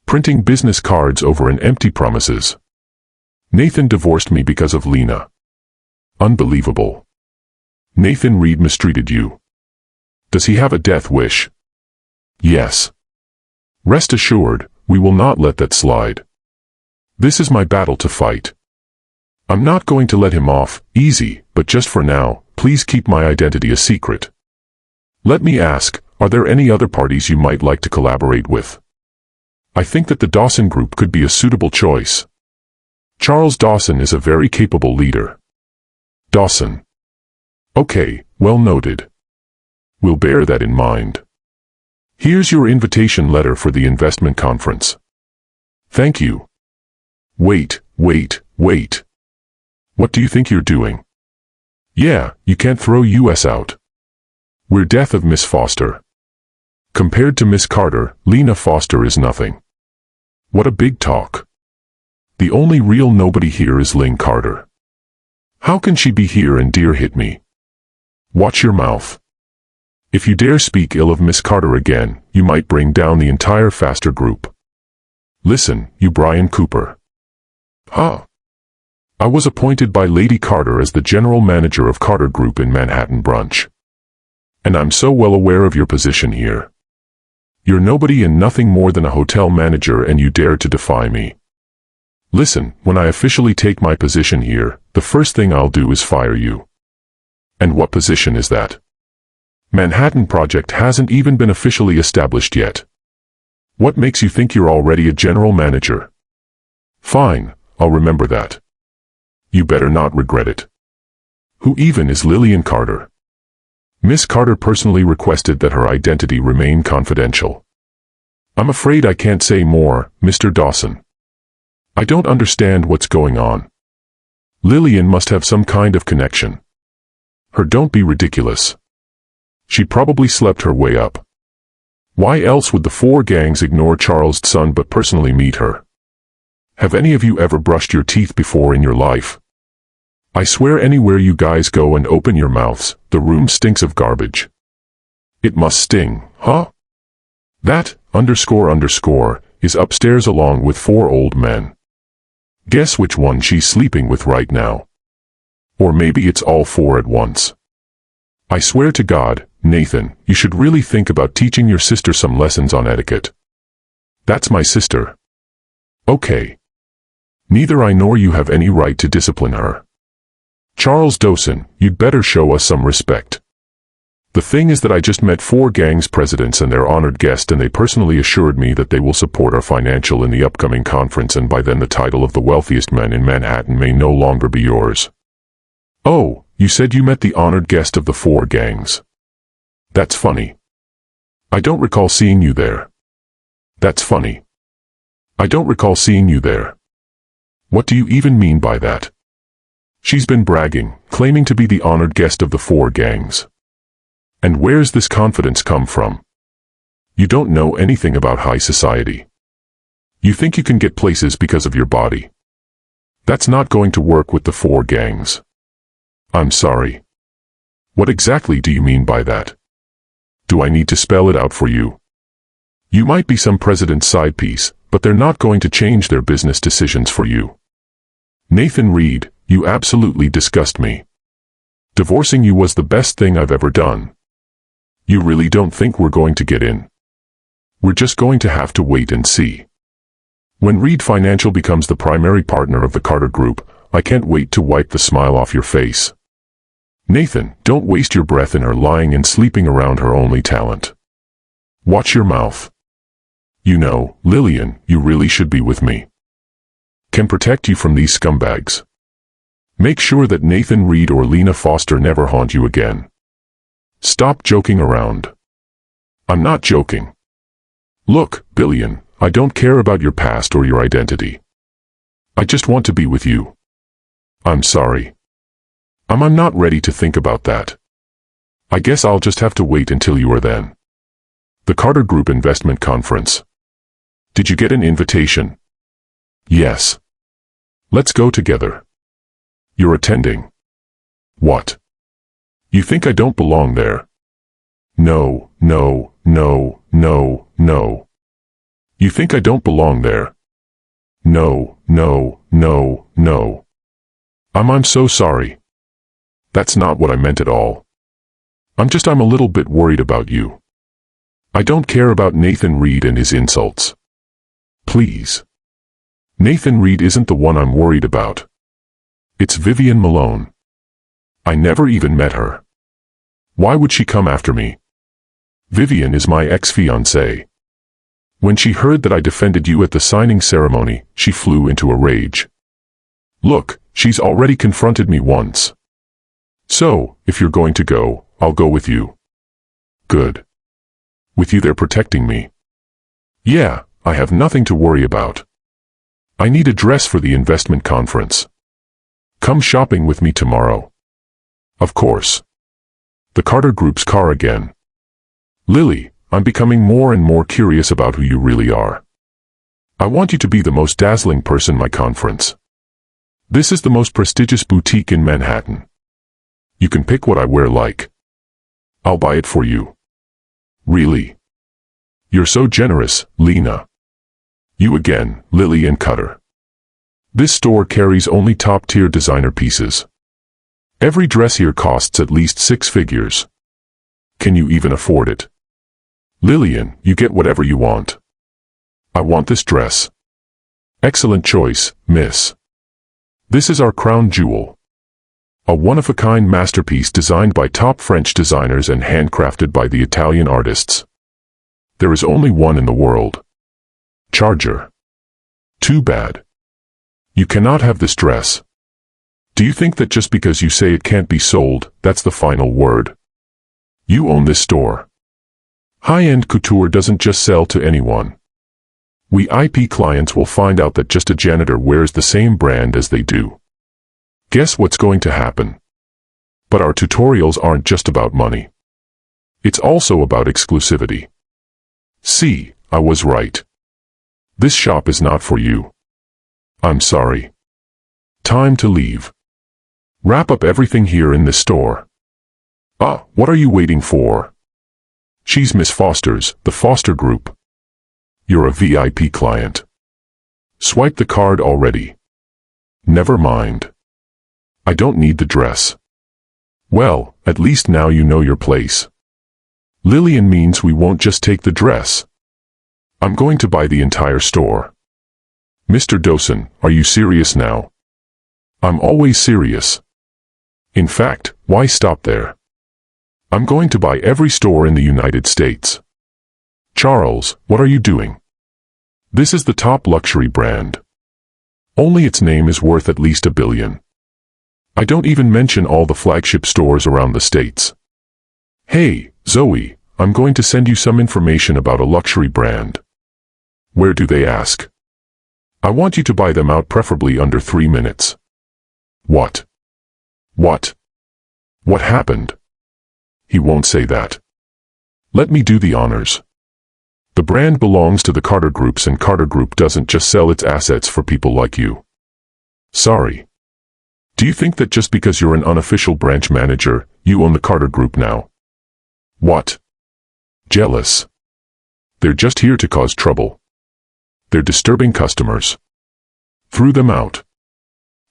Printing business cards over an empty promises. Nathan divorced me because of Lena. Unbelievable. Nathan Reed mistreated you. Does he have a death wish? Yes. Rest assured, we will not let that slide. This is my battle to fight. I'm not going to let him off easy, but just for now, please keep my identity a secret. Let me ask, are there any other parties you might like to collaborate with? I think that the Dawson Group could be a suitable choice. Charles Dawson is a very capable leader. Dawson. Okay, well noted. We'll bear that in mind. Here's your invitation letter for the investment conference. Thank you. Wait. What do you think you're doing? Yeah, you can't throw us out. We're death of Miss Foster. Compared to Miss Carter, Lena Foster is nothing. What a big talk. The only real nobody here is Lynn Carter. How can she be here and dare hit me? Watch your mouth. If you dare speak ill of Miss Carter again, you might bring down the entire Faster Group. Listen, you Brian Cooper. Huh? I was appointed by Lady Carter as the general manager of Carter Group in Manhattan Branch. And I'm so well aware of your position here. You're nobody and nothing more than a hotel manager, and you dare to defy me. Listen, when I officially take my position here, the first thing I'll do is fire you. And what position is that? Manhattan Project hasn't even been officially established yet. What makes you think you're already a general manager? Fine, I'll remember that. You better not regret it. Who even is Lillian Carter? Miss Carter personally requested that her identity remain confidential. I'm afraid I can't say more, Mr. Dawson. I don't understand what's going on. Lillian must have some kind of connection. Don't be ridiculous. She probably slept her way up. Why else would the four gangs ignore Charles' son but personally meet her? Have any of you ever brushed your teeth before in your life? I swear anywhere you guys go and open your mouths, the room stinks of garbage. It must sting, huh? That, __, is upstairs along with 4 old men. Guess which one she's sleeping with right now. Or maybe it's all 4 at once. I swear to God, Nathan, you should really think about teaching your sister some lessons on etiquette. That's my sister. Okay. Neither I nor you have any right to discipline her. Charles Dawson, you'd better show us some respect. The thing is that I just met 4 gangs presidents and their honored guest, and they personally assured me that they will support our financial in the upcoming conference, and by then the title of the wealthiest man in Manhattan may no longer be yours. Oh, you said you met the honored guest of the 4 gangs. That's funny. I don't recall seeing you there. That's funny. I don't recall seeing you there. What do you even mean by that? She's been bragging, claiming to be the honored guest of the 4 gangs. And where's this confidence come from? You don't know anything about high society. You think you can get places because of your body. That's not going to work with the 4 gangs. I'm sorry. What exactly do you mean by that? Do I need to spell it out for you? You might be some president's side piece, but they're not going to change their business decisions for you. Nathan Reed, you absolutely disgust me. Divorcing you was the best thing I've ever done. You really don't think we're going to get in? We're just going to have to wait and see. When Reed Financial becomes the primary partner of the Carter Group, I can't wait to wipe the smile off your face. Nathan, don't waste your breath in her lying and sleeping around her only talent. Watch your mouth. You know, Lillian, you really should be with me. Can protect you from these scumbags. Make sure that Nathan Reed or Lena Foster never haunt you again. Stop joking around. I'm not joking. Look, Billion, I don't care about your past or your identity. I just want to be with you. I'm sorry. I'm not ready to think about that. I guess I'll just have to wait until you are then. The Carter Group Investment Conference. Did you get an invitation? Yes. Let's go together. You're attending. What? You think I don't belong there? No, no, no, no, no. You think I don't belong there? No, no, no, no. I'm so sorry. That's not what I meant at all. I'm a little bit worried about you. I don't care about Nathan Reed and his insults. Please. Nathan Reed isn't the one I'm worried about. It's Vivian Malone. I never even met her. Why would she come after me? Vivian is my ex-fiancée. When she heard that I defended you at the signing ceremony, she flew into a rage. Look, she's already confronted me once. So, if you're going to go, I'll go with you. Good. With you there protecting me. Yeah, I have nothing to worry about. I need a dress for the investment conference. Come shopping with me tomorrow. Of course. The Carter Group's car again. Lily, I'm becoming more and more curious about who you really are. I want you to be the most dazzling person in my conference. This is the most prestigious boutique in Manhattan. You can pick what I wear like. I'll buy it for you. Really? You're so generous, Lena. You again, Lily and Cutter. This store carries only top-tier designer pieces. Every dress here costs at least 6 figures. Can you even afford it? Lillian, you get whatever you want. I want this dress. Excellent choice, miss. This is our crown jewel. A one-of-a-kind masterpiece designed by top French designers and handcrafted by the Italian artists. There is only one in the world. Charger. Too bad. You cannot have this dress. Do you think that just because you say it can't be sold, that's the final word? You own this store. High-end couture doesn't just sell to anyone. We IP clients will find out that just a janitor wears the same brand as they do. Guess what's going to happen? But our tutorials aren't just about money. It's also about exclusivity. See, I was right. This shop is not for you. I'm sorry. Time to leave. Wrap up everything here in this store. What are you waiting for? She's Miss Foster's, the Foster Group. You're a VIP client. Swipe the card already. Never mind. I don't need the dress. Well, at least now you know your place. Lillian means we won't just take the dress. I'm going to buy the entire store. Mr. Dawson, are you serious now? I'm always serious. In fact, why stop there? I'm going to buy every store in the United States. Charles, what are you doing? This is the top luxury brand. Only its name is worth at least $1 billion. I don't even mention all the flagship stores around the States. Hey, Zoe, I'm going to send you some information about a luxury brand. Where do they ask? I want you to buy them out preferably under 3 minutes. What? What? What happened? He won't say that. Let me do the honors. The brand belongs to the Carter Groups, and Carter Group doesn't just sell its assets for people like you. Sorry. Do you think that just because you're an unofficial branch manager, you own the Carter Group now? What? Jealous. They're just here to cause trouble. They're disturbing customers. Threw them out.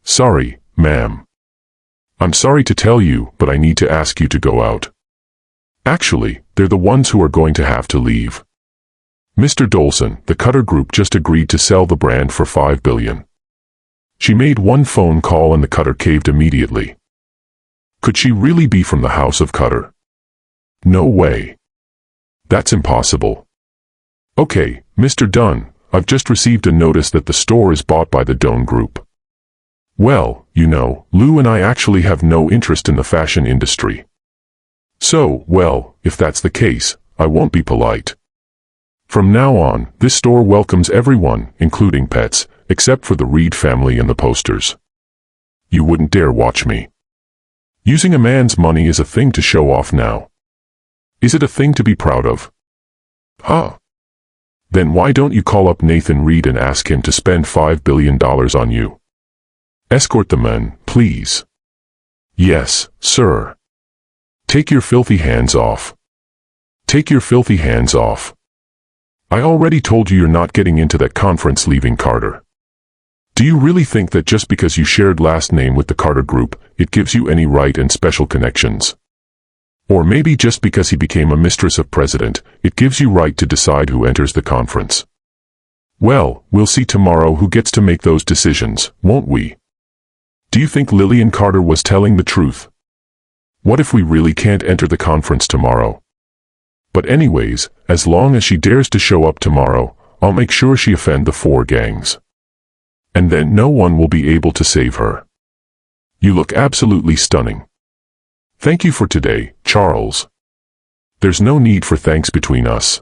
Sorry, ma'am. I'm sorry to tell you, but I need to ask you to go out. Actually, they're the ones who are going to have to leave. Mr. Dolson, the Cutter Group just agreed to sell the brand for $5 billion. She made one phone call and the Cutter caved immediately. Could she really be from the House of Cutter? No way. That's impossible. Okay, Mr. Dunn, I've just received a notice that the store is bought by the Doan Group. Well, you know, Lou and I actually have no interest in the fashion industry. So, well, if that's the case, I won't be polite. From now on, this store welcomes everyone, including pets, except for the Reed family and the posters. You wouldn't dare watch me. Using a man's money is a thing to show off now. Is it a thing to be proud of? Then why don't you call up Nathan Reed and ask him to spend $5 billion on you? Escort the men, please. Yes, sir. Take your filthy hands off. Take your filthy hands off. I already told you you're not getting into that conference leaving Carter. Do you really think that just because you shared last name with the Carter Group, it gives you any right and special connections? Or maybe just because he became a mistress of president, it gives you right to decide who enters the conference? Well, we'll see tomorrow who gets to make those decisions, won't we? Do you think Lillian Carter was telling the truth? What if we really can't enter the conference tomorrow? But anyways, as long as she dares to show up tomorrow, I'll make sure she offend the 4 gangs. And then no one will be able to save her. You look absolutely stunning. Thank you for today, Charles. There's no need for thanks between us.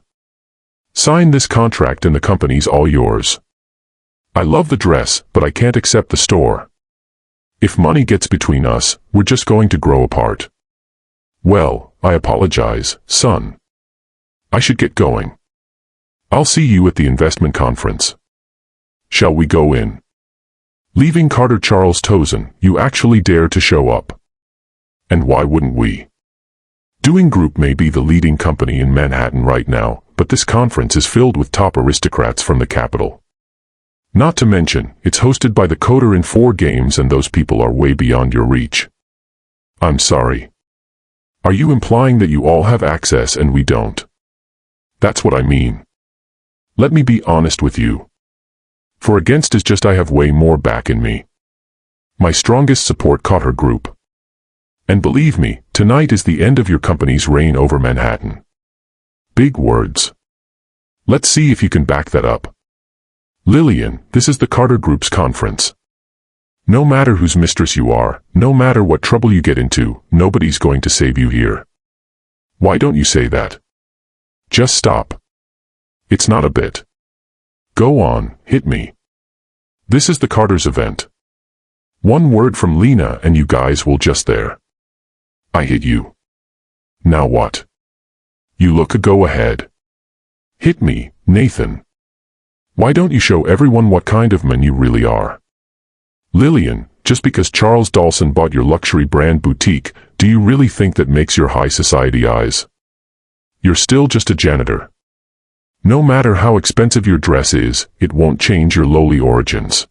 Sign this contract and the company's all yours. I love the dress, but I can't accept the store. If money gets between us, we're just going to grow apart. Well, I apologize, son. I should get going. I'll see you at the investment conference. Shall we go in? Leaving Carter. Charles Tozan, you actually dare to show up. And why wouldn't we? Doing Group may be the leading company in Manhattan right now, but this conference is filled with top aristocrats from the capital. Not to mention, it's hosted by the coder in 4 games and those people are way beyond your reach. I'm sorry. Are you implying that you all have access and we don't? That's what I mean. Let me be honest with you. For against is just I have way more back in me. My strongest support caught her group. And believe me, tonight is the end of your company's reign over Manhattan. Big words. Let's see if you can back that up. Lillian, this is the Carter Group's conference. No matter whose mistress you are, no matter what trouble you get into, nobody's going to save you here. Why don't you say that? Just stop. It's not a bit. Go on, hit me. This is the Carter's event. One word from Lena and you guys will just there. I hit you. Now what? You look a go ahead. Hit me, Nathan. Why don't you show everyone what kind of man you really are? Lillian, just because Charles Dawson bought your luxury brand boutique, do you really think that makes your high society eyes? You're still just a janitor. No matter how expensive your dress is, it won't change your lowly origins.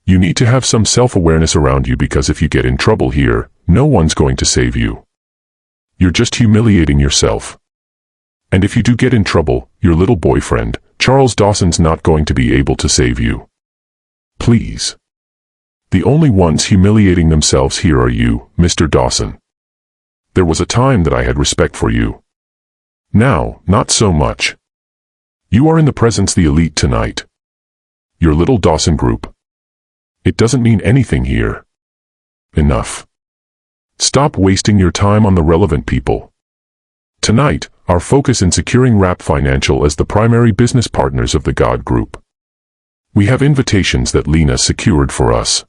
You need to have some self-awareness around you because if you get in trouble here, no one's going to save you. You're just humiliating yourself. And if you do get in trouble, your little boyfriend, Charles Dawson's not going to be able to save you. Please. The only ones humiliating themselves here are you, Mr. Dawson. There was a time that I had respect for you. Now, not so much. You are in the presence the elite tonight. Your little Dawson group. It doesn't mean anything here. Enough. Stop wasting your time on the relevant people. Tonight, our focus in securing Rap Financial as the primary business partners of the God Group. We have invitations that Lena secured for us.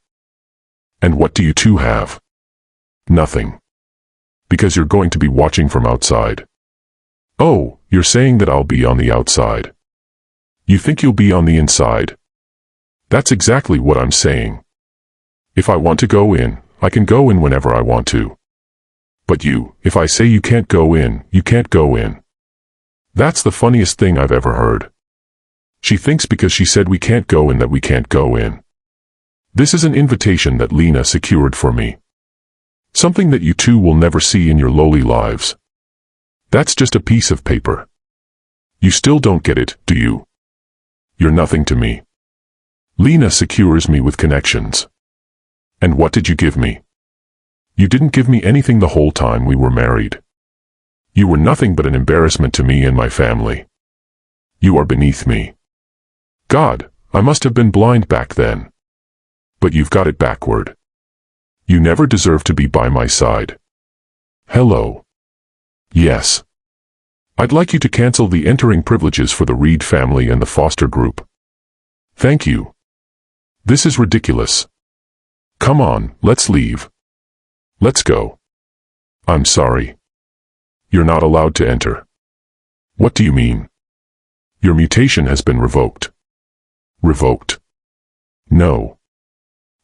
And what do you two have? Nothing. Because you're going to be watching from outside. Oh, you're saying that I'll be on the outside. You think you'll be on the inside? That's exactly what I'm saying. If I want to go in, I can go in whenever I want to. But you, if I say you can't go in, you can't go in. That's the funniest thing I've ever heard. She thinks because she said we can't go in that we can't go in. This is an invitation that Lena secured for me. Something that you two will never see in your lowly lives. That's just a piece of paper. You still don't get it, do you? You're nothing to me. Lena secures me with connections. And what did you give me? You didn't give me anything the whole time we were married. You were nothing but an embarrassment to me and my family. You are beneath me. God, I must have been blind back then. But you've got it backward. You never deserved to be by my side. Hello. Yes. I'd like you to cancel the entering privileges for the Reed family and the Foster group. Thank you. This is ridiculous. Come on, let's leave. Let's go. I'm sorry. You're not allowed to enter. What do you mean? Your mutation has been revoked. Revoked? No.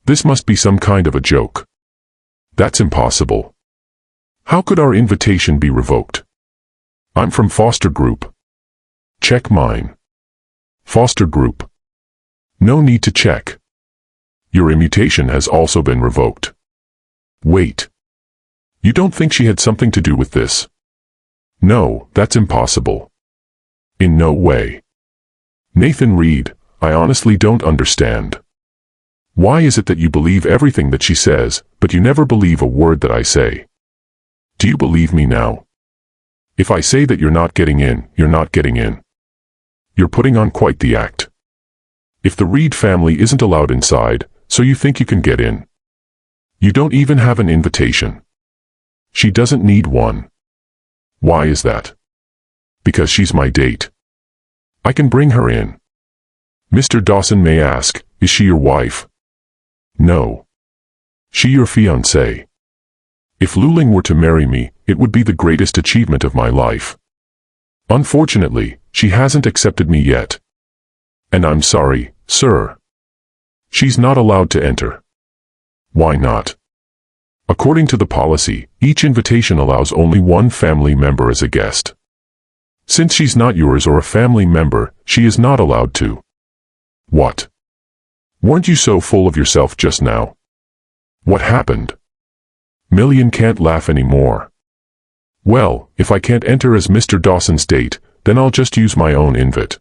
This must be some kind of a joke. That's impossible. How could our invitation be revoked? I'm from Foster Group. Check mine. Foster Group. No need to check. Your immutation has also been revoked. Wait. You don't think she had something to do with this? No, that's impossible. In no way. Nathan Reed, I honestly don't understand. Why is it that you believe everything that she says, but you never believe a word that I say? Do you believe me now? If I say that you're not getting in, you're not getting in. You're putting on quite the act. If the Reed family isn't allowed inside, so you think you can get in. You don't even have an invitation. She doesn't need one. Why is that? Because she's my date. I can bring her in. Mr. Dawson may ask, is she your wife? No. She your fiancée. If Luling were to marry me, it would be the greatest achievement of my life. Unfortunately, she hasn't accepted me yet. And I'm sorry, sir. She's not allowed to enter. Why not? According to the policy, each invitation allows only one family member as a guest. Since she's not yours or a family member, she is not allowed to. What? Weren't you so full of yourself just now? What happened? Million can't laugh anymore. Well, if I can't enter as Mr. Dawson's date, then I'll just use my own invite.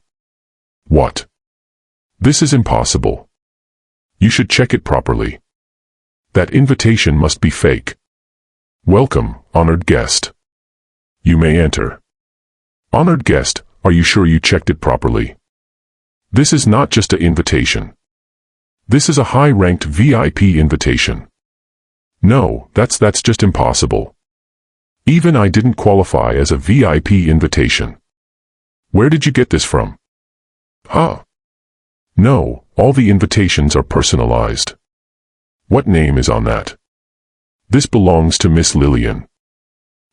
What? This is impossible. You should check it properly. That invitation must be fake. Welcome, honored guest. You may enter. Honored guest, are you sure you checked it properly? This is not just an invitation. This is a high-ranked VIP invitation. No, that's just impossible. Even I didn't qualify as a VIP invitation. Where did you get this from? Huh? No, all the invitations are personalized. What name is on that? This belongs to Miss Lillian.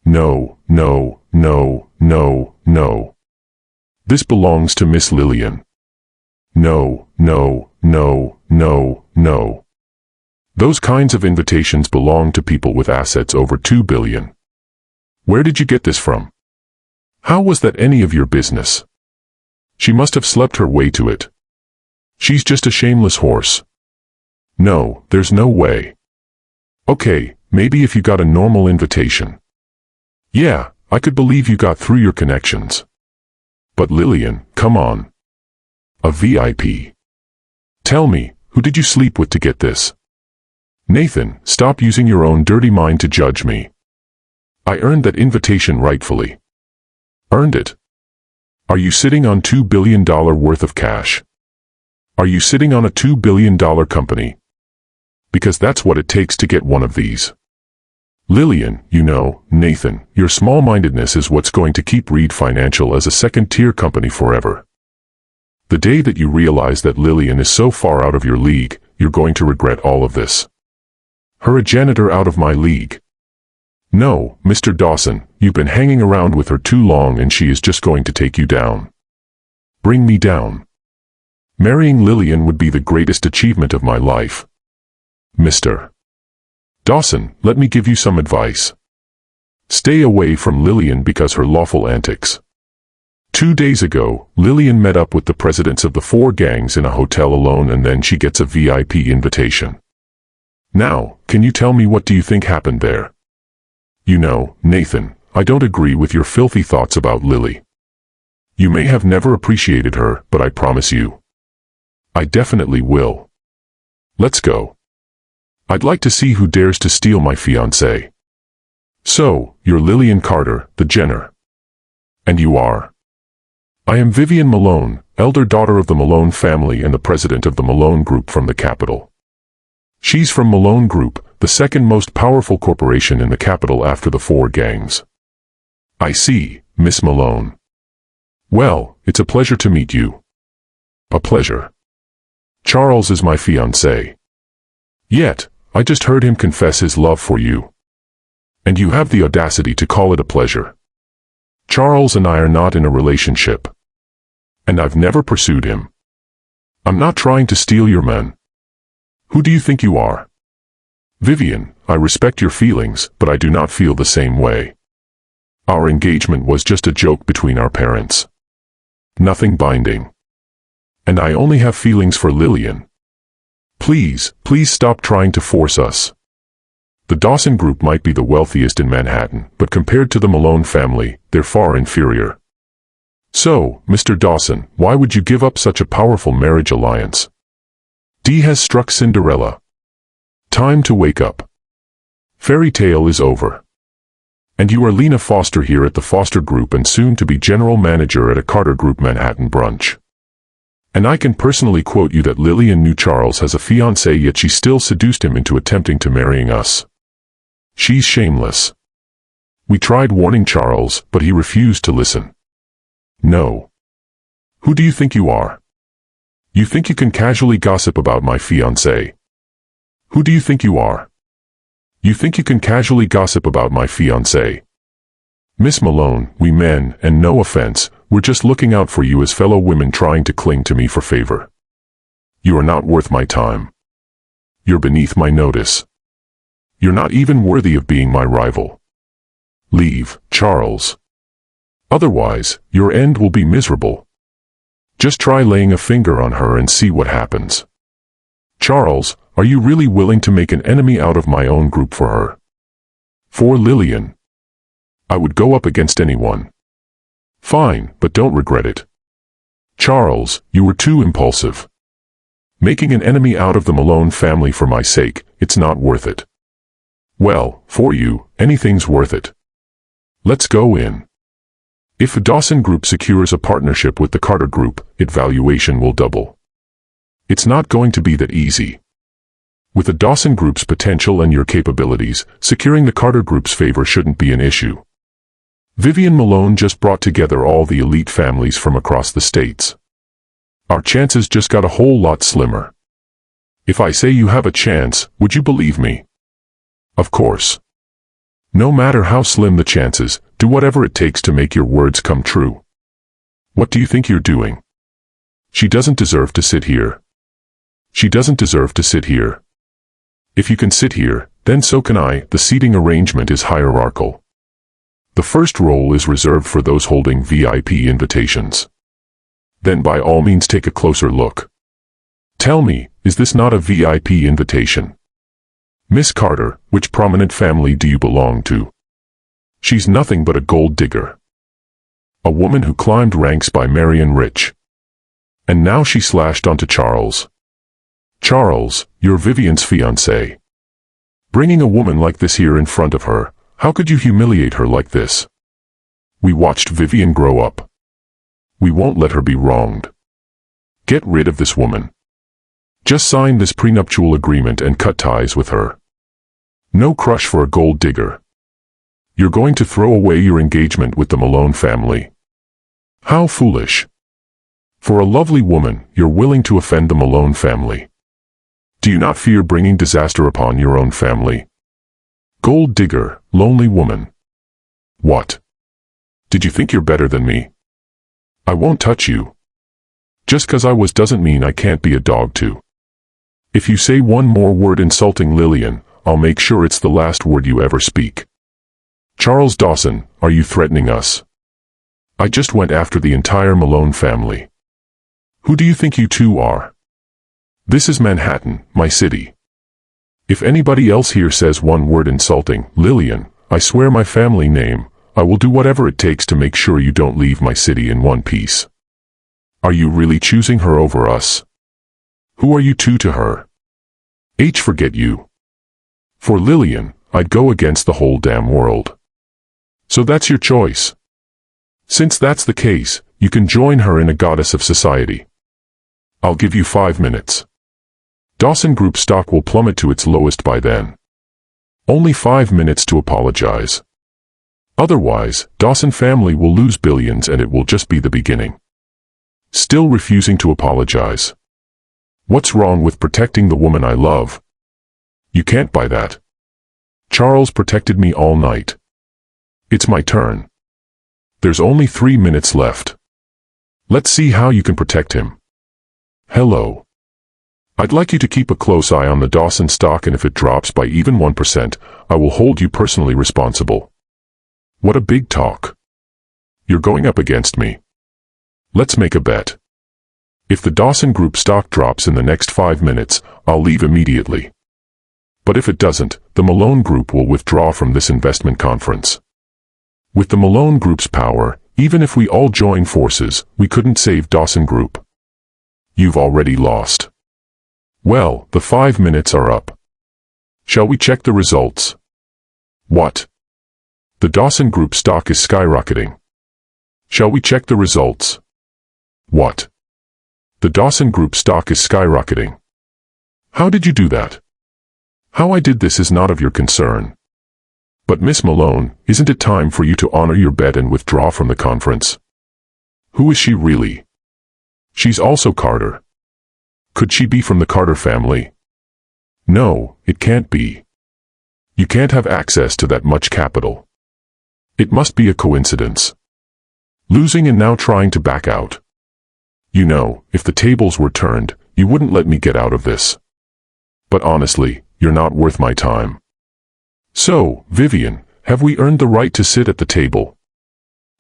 No, no, no, no, no. This belongs to Miss Lillian. No, no, no, no, no. Those kinds of invitations belong to people with assets over 2 billion. Where did you get this from? How was that any of your business? She must have slept her way to it. She's just a shameless horse. No, there's no way. Okay, maybe if you got a normal invitation. Yeah, I could believe you got through your connections. But Lillian, come on. A VIP. Tell me, who did you sleep with to get this? Nathan, stop using your own dirty mind to judge me. I earned that invitation rightfully. Earned it? Are you sitting on $2 billion worth of cash? Are you sitting on a $2 billion company? Because that's what it takes to get one of these. Lillian, you know, Nathan, your small-mindedness is what's going to keep Reed Financial as a second-tier company forever. The day that you realize that Lillian is so far out of your league, you're going to regret all of this. Her a janitor out of my league. No, Mr. Dawson, you've been hanging around with her too long and she is just going to take you down. Bring me down. Marrying Lillian would be the greatest achievement of my life. Mr. Dawson, let me give you some advice. Stay away from Lillian because her lawful antics. 2 days ago, Lillian met up with the presidents of the 4 gangs in a hotel alone and then she gets a VIP invitation. Now, can you tell me what do you think happened there? You know, Nathan, I don't agree with your filthy thoughts about Lily. You may have never appreciated her, but I promise you, I definitely will. Let's go. I'd like to see who dares to steal my fiancée. So, you're Lillian Carter, the Jenner. And you are? I am Vivian Malone, elder daughter of the Malone family and the president of the Malone Group from the capital. She's from Malone Group, the second most powerful corporation in the capital after the 4 gangs. I see, Miss Malone. Well, it's a pleasure to meet you. A pleasure. Charles is my fiancé. Yet, I just heard him confess his love for you. And you have the audacity to call it a pleasure. Charles and I are not in a relationship. And I've never pursued him. I'm not trying to steal your man. Who do you think you are? Vivian, I respect your feelings, but I do not feel the same way. Our engagement was just a joke between our parents. Nothing binding. And I only have feelings for Lillian. Please, please stop trying to force us. The Dawson Group might be the wealthiest in Manhattan, but compared to the Malone family, they're far inferior. So, Mr. Dawson, why would you give up such a powerful marriage alliance? D has struck Cinderella. Time to wake up. Fairy tale is over. And you are Lena Foster here at the Foster Group and soon to be general manager at a Carter Group Manhattan brunch. And I can personally quote you that Lillian knew Charles has a fiancé yet she still seduced him into attempting to marrying us. She's shameless. We tried warning Charles, but he refused to listen. No. Who do you think you are? You think you can casually gossip about my fiancé? Who do you think you are? You think you can casually gossip about my fiancé? Miss Malone, we men, and no offense, we're just looking out for you as fellow women trying to cling to me for favor. You are not worth my time. You're beneath my notice. You're not even worthy of being my rival. Leave, Charles. Otherwise, your end will be miserable. Just try laying a finger on her and see what happens. Charles, are you really willing to make an enemy out of my own group for her? For Lillian. I would go up against anyone. Fine, but don't regret it. Charles, you were too impulsive. Making an enemy out of the Malone family for my sake, it's not worth it. Well, for you, anything's worth it. Let's go in. If the Dawson Group secures a partnership with the Carter Group, its valuation will double. It's not going to be that easy. With the Dawson Group's potential and your capabilities, securing the Carter Group's favor shouldn't be an issue. Vivian Malone just brought together all the elite families from across the states. Our chances just got a whole lot slimmer. If I say you have a chance, would you believe me? Of course. No matter how slim the chances, do whatever it takes to make your words come true. What do you think you're doing? She doesn't deserve to sit here. She doesn't deserve to sit here. If you can sit here, then so can I. The seating arrangement is hierarchical. The first row is reserved for those holding VIP invitations. Then by all means take a closer look. Tell me, is this not a VIP invitation? Miss Carter, which prominent family do you belong to? She's nothing but a gold digger. A woman who climbed ranks by marrying rich. And now she slashed onto Charles. Charles, you're Vivian's fiancé. Bringing a woman like this here in front of her, how could you humiliate her like this? We watched Vivian grow up. We won't let her be wronged. Get rid of this woman. Just sign this prenuptial agreement and cut ties with her. No crush for a gold digger. You're going to throw away your engagement with the Malone family. How foolish. For a lovely woman, you're willing to offend the Malone family. Do you not fear bringing disaster upon your own family? Gold digger, lonely woman. What? Did you think you're better than me? I won't touch you. Just 'cause I was doesn't mean I can't be a dog too. If you say one more word insulting Lillian, I'll make sure it's the last word you ever speak. Charles Dawson, are you threatening us? I just went after the entire Malone family. Who do you think you two are? This is Manhattan, my city. If anybody else here says one word insulting Lillian, I swear my family name, I will do whatever it takes to make sure you don't leave my city in one piece. Are you really choosing her over us? Who are you two to her? Forget you. For Lillian, I'd go against the whole damn world. So that's your choice. Since that's the case, you can join her in a goddess of society. I'll give you 5 minutes. Dawson Group stock will plummet to its lowest by then. Only 5 minutes to apologize. Otherwise, Dawson family will lose billions and it will just be the beginning. Still refusing to apologize. What's wrong with protecting the woman I love? You can't buy that. Charles protected me all night. It's my turn. There's only 3 minutes left. Let's see how you can protect him. Hello. I'd like you to keep a close eye on the Dawson stock, and if it drops by even 1%, I will hold you personally responsible. What a big talk. You're going up against me. Let's make a bet. If the Dawson Group stock drops in the next 5 minutes, I'll leave immediately. But if it doesn't, the Malone Group will withdraw from this investment conference. With the Malone Group's power, even if we all join forces, we couldn't save Dawson Group. You've already lost. Well, the 5 minutes are up. Shall we check the results? What? The Dawson Group stock is skyrocketing. Shall we check the results? What? The Dawson Group stock is skyrocketing. How did you do that? How I did this is not of your concern. But Miss Malone, isn't it time for you to honor your bet and withdraw from the conference? Who is she really? She's also Carter. Could she be from the Carter family? No, it can't be. You can't have access to that much capital. It must be a coincidence. Losing and now trying to back out. You know, if the tables were turned, you wouldn't let me get out of this. But honestly, you're not worth my time. So, Vivian, have we earned the right to sit at the table?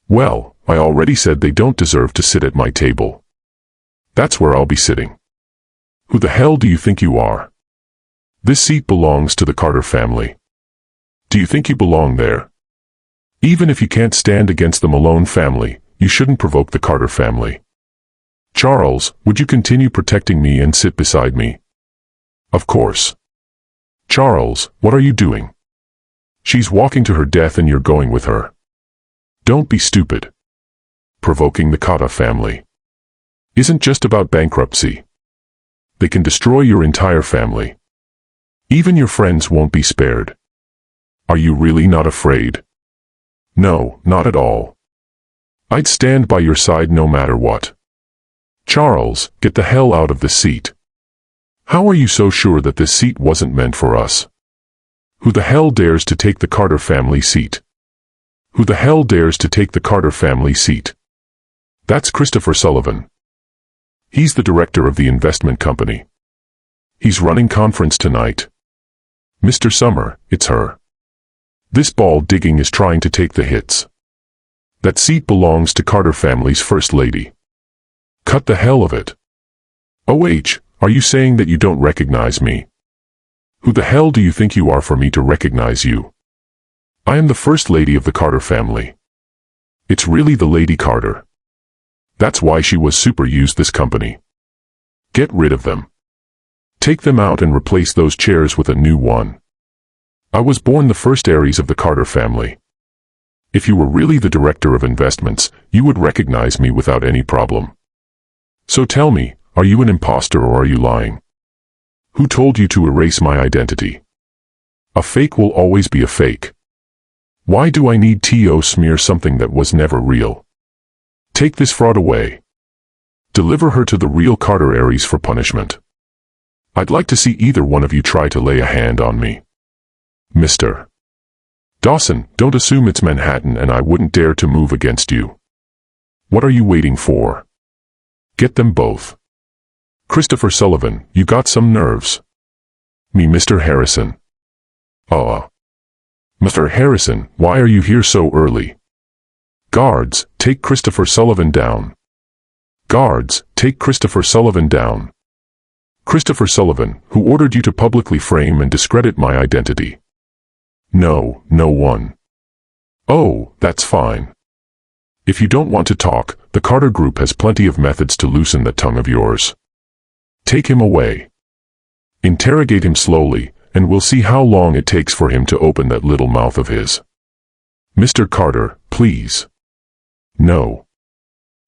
Well, I already said they don't deserve to sit at my table. That's where I'll be sitting. Who the hell do you think you are? This seat belongs to the Carter family. Do you think you belong there? Even if you can't stand against the Malone family, you shouldn't provoke the Carter family. Charles, would you continue protecting me and sit beside me? Of course. Charles, what are you doing? She's walking to her death and you're going with her. Don't be stupid. Provoking the Carter family isn't just about bankruptcy. They can destroy your entire family. Even your friends won't be spared. Are you really not afraid? No, not at all. I'd stand by your side no matter what. Charles, get the hell out of this seat. How are you so sure that this seat wasn't meant for us? Who the hell dares to take the Carter family seat? Who the hell dares to take the Carter family seat? That's Christopher Sullivan. He's the director of the investment company. He's running conference tonight. Mr. Summer, it's her. This ball digging is trying to take the hits. That seat belongs to Carter family's first lady. Cut the hell of it. OH, are you saying that you don't recognize me? Who the hell do you think you are for me to recognize you? I am the first lady of the Carter family. It's really the Lady Carter. That's why she was used this company. Get rid of them. Take them out and replace those chairs with a new one. I was born the first Aries of the Carter family. If you were really the director of investments, you would recognize me without any problem. So tell me, are you an imposter or are you lying? Who told you to erase my identity? A fake will always be a fake. Why do I need to smear something that was never real? Take this fraud away. Deliver her to the real Carter Aries for punishment. I'd like to see either one of you try to lay a hand on me. Mr. Dawson, don't assume it's Manhattan and I wouldn't dare to move against you. What are you waiting for? Get them both. Christopher Sullivan, you got some nerves. Me, Mr. Harrison. Mr. Harrison, why are you here so early? Guards, take Christopher Sullivan down. Guards, take Christopher Sullivan down. Christopher Sullivan, who ordered you to publicly frame and discredit my identity? No, no one. Oh, that's fine. If you don't want to talk, the Carter Group has plenty of methods to loosen that tongue of yours. Take him away. Interrogate him slowly, and we'll see how long it takes for him to open that little mouth of his. Mr. Carter, please. No.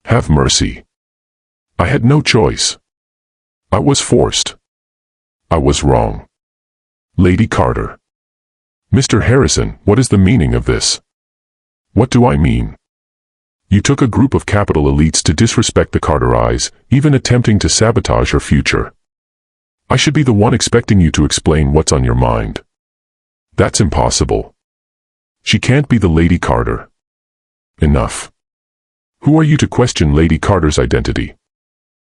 Have mercy. I had no choice. I was forced. I was wrong. Lady Carter. Mr. Harrison, what is the meaning of this? What do I mean? You took a group of capital elites to disrespect the Carterized, even attempting to sabotage her future. I should be the one expecting you to explain what's on your mind. That's impossible. She can't be the Lady Carter. Enough. Who are you to question Lady Carter's identity?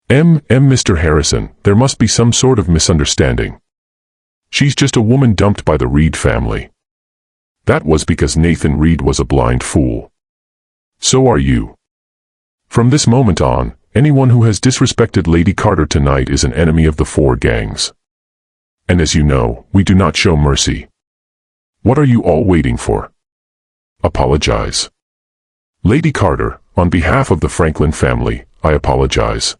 Mr. Harrison, there must be some sort of misunderstanding. She's just a woman dumped by the Reed family. That was because Nathan Reed was a blind fool. So are you. From this moment on, anyone who has disrespected Lady Carter tonight is an enemy of the four gangs. And as you know, we do not show mercy. What are you all waiting for? Apologize. Lady Carter, on behalf of the Franklin family, I apologize.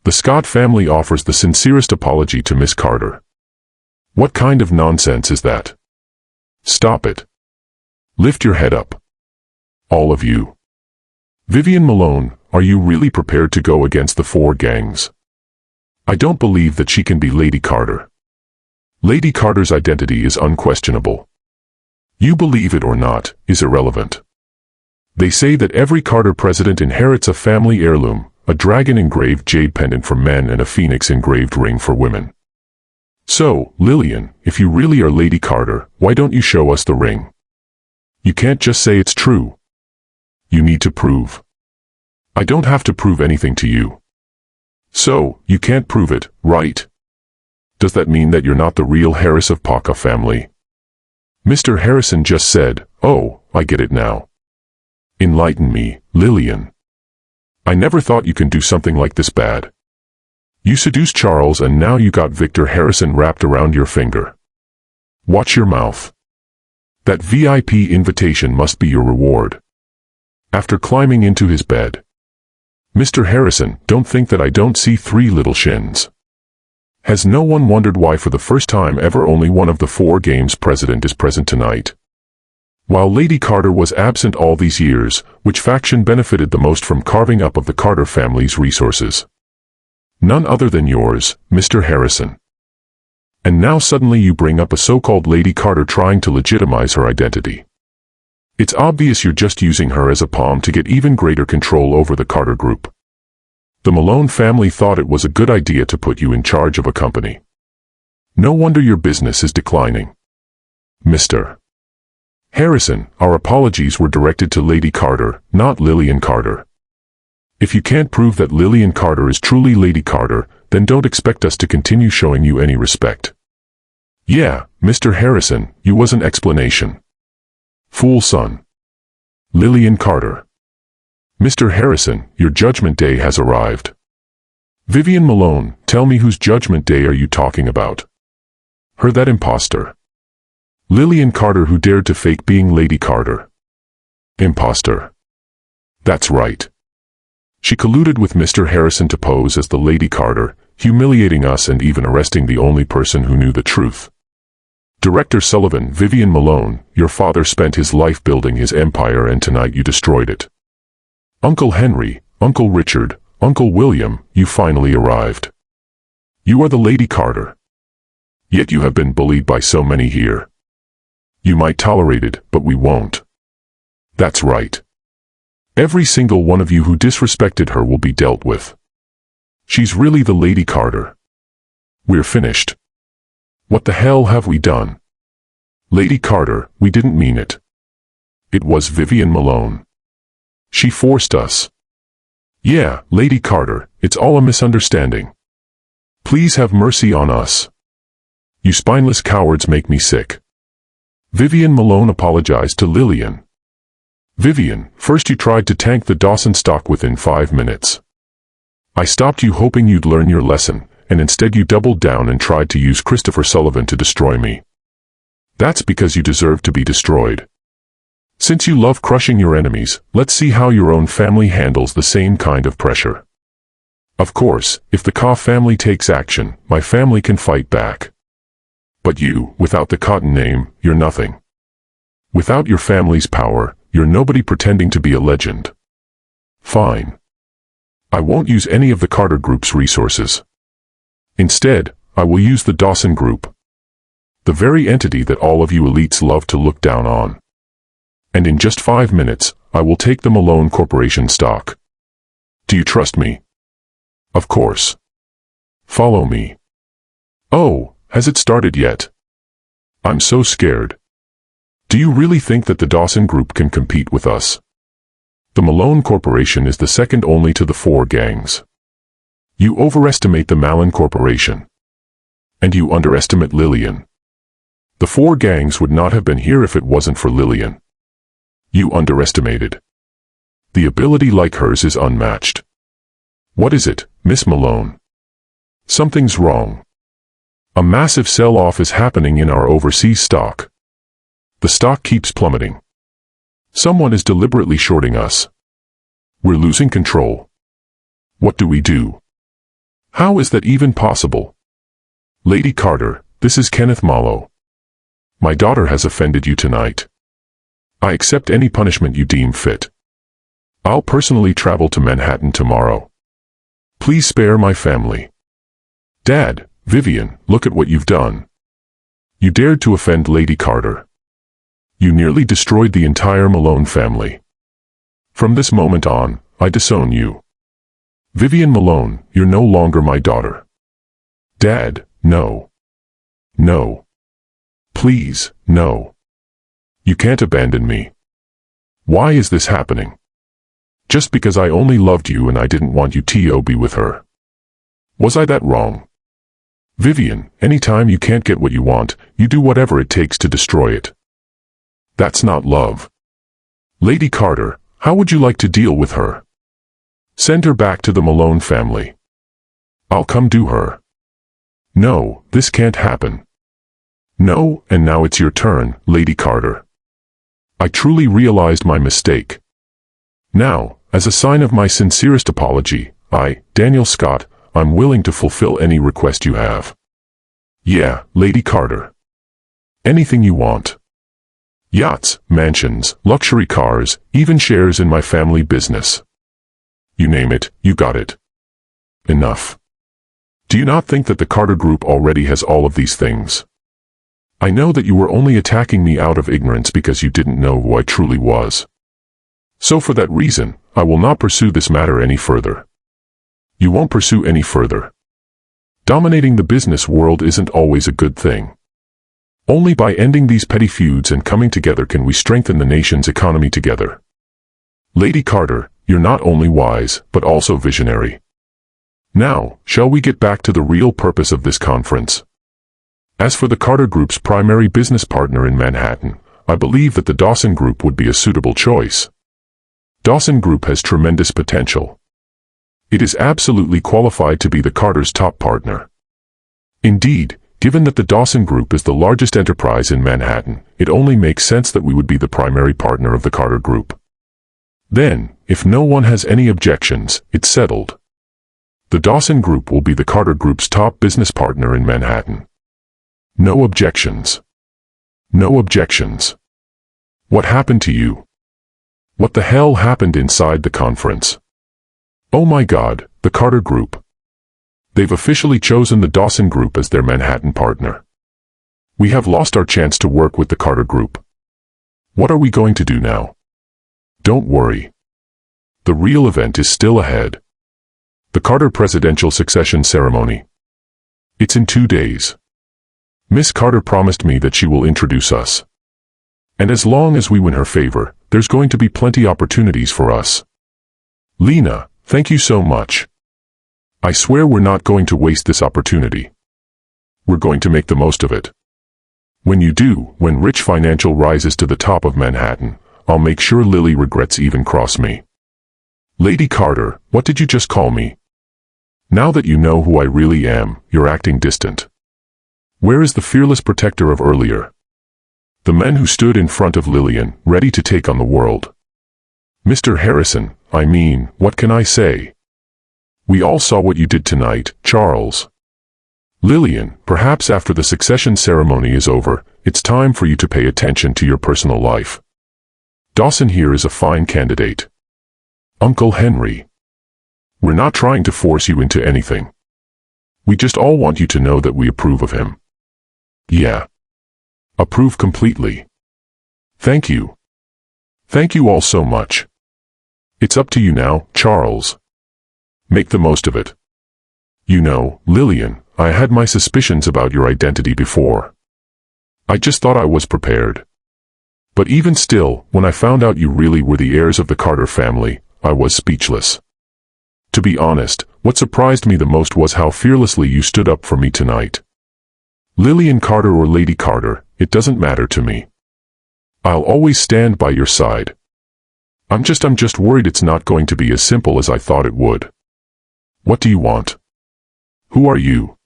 The Scott family offers the sincerest apology to Miss Carter. What kind of nonsense is that? Stop it. Lift your head up. All of you. Vivian Malone, are you really prepared to go against the four gangs? I don't believe that she can be Lady Carter. Lady Carter's identity is unquestionable. You believe it or not, is irrelevant. They say that every Carter president inherits a family heirloom, a dragon-engraved jade pendant for men and a phoenix-engraved ring for women. So, Lillian, if you really are Lady Carter, why don't you show us the ring? You can't just say it's true. You need to prove. I don't have to prove anything to you. So, you can't prove it, right? Does that mean that you're not the real Harris of Paca family? Mr. Harrison just said, oh, I get it now. Enlighten me, Lillian. I never thought you can do something like this bad. You seduced Charles and now you got Victor Harrison wrapped around your finger. Watch your mouth. That VIP invitation must be your reward. After climbing into his bed. Mr. Harrison, don't think that I don't see three little shins. Has no one wondered why for the first time ever only one of the 4 games president is present tonight? While Lady Carter was absent all these years, which faction benefited the most from carving up of the Carter family's resources? None other than yours, Mr. Harrison. And now suddenly you bring up a so-called Lady Carter trying to legitimize her identity. It's obvious you're just using her as a pawn to get even greater control over the Carter group. The Malone family thought it was a good idea to put you in charge of a company. No wonder your business is declining. Mr. Harrison, our apologies were directed to Lady Carter, not Lillian Carter. If you can't prove that Lillian Carter is truly Lady Carter, then don't expect us to continue showing you any respect. Yeah, Mr. Harrison, you was an explanation. Fool son. Lillian Carter. Mr. Harrison, your judgment day has arrived. Vivian Malone, tell me whose judgment day are you talking about? Her that imposter. Lillian Carter who dared to fake being Lady Carter. Imposter. That's right. She colluded with Mr. Harrison to pose as the Lady Carter, humiliating us and even arresting the only person who knew the truth. Director Sullivan, Vivian Malone, your father spent his life building his empire and tonight you destroyed it. Uncle Henry, Uncle Richard, Uncle William, you finally arrived. You are the Lady Carter. Yet you have been bullied by so many here. You might tolerate it, but we won't. That's right. Every single one of you who disrespected her will be dealt with. She's really the Lady Carter. We're finished. What the hell have we done? Lady Carter, we didn't mean it. It was Vivian Malone. She forced us. Yeah, Lady Carter, it's all a misunderstanding. Please have mercy on us. You spineless cowards make me sick. Vivian Malone apologized to Lillian. Vivian, first you tried to tank the Dawson stock within 5 minutes. I stopped you hoping you'd learn your lesson, and instead you doubled down and tried to use Christopher Sullivan to destroy me. That's because you deserve to be destroyed. Since you love crushing your enemies, let's see how your own family handles the same kind of pressure. Of course, if the Ka family takes action, my family can fight back. But you, without the Cotton name, you're nothing. Without your family's power, you're nobody pretending to be a legend. Fine. I won't use any of the Carter Group's resources. Instead, I will use the Dawson Group. The very entity that all of you elites love to look down on. And in just 5 minutes, I will take the Malone Corporation stock. Do you trust me? Of course. Follow me. Oh, has it started yet? I'm so scared. Do you really think that the Dawson Group can compete with us? The Malone Corporation is the second only to the 4 gangs. You overestimate the Malone Corporation. And you underestimate Lillian. The 4 gangs would not have been here if it wasn't for Lillian. You underestimated. The ability like hers is unmatched. What is it, Miss Malone? Something's wrong. A massive sell-off is happening in our overseas stock. The stock keeps plummeting. Someone is deliberately shorting us. We're losing control. What do we do? How is that even possible? Lady Carter, this is Kenneth Mallow. My daughter has offended you tonight. I accept any punishment you deem fit. I'll personally travel to Manhattan tomorrow. Please spare my family. Dad, Vivian, look at what you've done. You dared to offend Lady Carter. You nearly destroyed the entire Malone family. From this moment on, I disown you. Vivian Malone, you're no longer my daughter. Dad, no. No. Please, no. You can't abandon me. Why is this happening? Just because I only loved you and I didn't want you to be with her. Was I that wrong? Vivian, anytime you can't get what you want, you do whatever it takes to destroy it. That's not love. Lady Carter, how would you like to deal with her? Send her back to the Malone family. I'll come do her. No, this can't happen. No, and now it's your turn, Lady Carter. I truly realized my mistake. Now, as a sign of my sincerest apology, Daniel Scott, I'm willing to fulfill any request you have. Yeah, Lady Carter. Anything you want. Yachts, mansions, luxury cars, even shares in my family business. You name it, you got it. Enough. Do you not think that the Carter Group already has all of these things? I know that you were only attacking me out of ignorance because you didn't know who I truly was. So for that reason, I will not pursue this matter any further. You won't pursue any further. Dominating the business world isn't always a good thing. Only by ending these petty feuds and coming together can we strengthen the nation's economy together. Lady Carter, you're not only wise, but also visionary. Now, shall we get back to the real purpose of this conference? As for the Carter Group's primary business partner in Manhattan, I believe that the Dawson Group would be a suitable choice. Dawson Group has tremendous potential. It is absolutely qualified to be the Carter's top partner. Indeed, given that the Dawson Group is the largest enterprise in Manhattan, it only makes sense that we would be the primary partner of the Carter Group. Then, if no one has any objections, it's settled. The Dawson Group will be the Carter Group's top business partner in Manhattan. No objections. No objections. What happened to you? What the hell happened inside the conference? Oh my God, the Carter Group. They've officially chosen the Dawson Group as their Manhattan partner. We have lost our chance to work with the Carter Group. What are we going to do now? Don't worry. The real event is still ahead. The Carter Presidential Succession Ceremony. It's in 2 days. Miss Carter promised me that she will introduce us. And as long as we win her favor, there's going to be plenty opportunities for us. Lena, thank you so much. I swear we're not going to waste this opportunity. We're going to make the most of it. When you do, when Rich Financial rises to the top of Manhattan, I'll make sure Lily regrets even cross me. Lady Carter, what did you just call me? Now that you know who I really am, you're acting distant. Where is the fearless protector of earlier? The men who stood in front of Lillian, ready to take on the world. Mr. Harrison, I mean, what can I say? We all saw what you did tonight, Charles. Lillian, perhaps after the succession ceremony is over, it's time for you to pay attention to your personal life. Dawson here is a fine candidate. Uncle Henry. We're not trying to force you into anything. We just all want you to know that we approve of him. Yeah. Approve completely. Thank you. Thank you all so much. It's up to you now, Charles. Make the most of it. You know, Lillian, I had my suspicions about your identity before. I just thought I was prepared. But even still, when I found out you really were the heirs of the Carter family, I was speechless. To be honest, what surprised me the most was how fearlessly you stood up for me tonight. Lillian Carter or Lady Carter, it doesn't matter to me. I'll always stand by your side. I'm just worried it's not going to be as simple as I thought it would. What do you want? Who are you?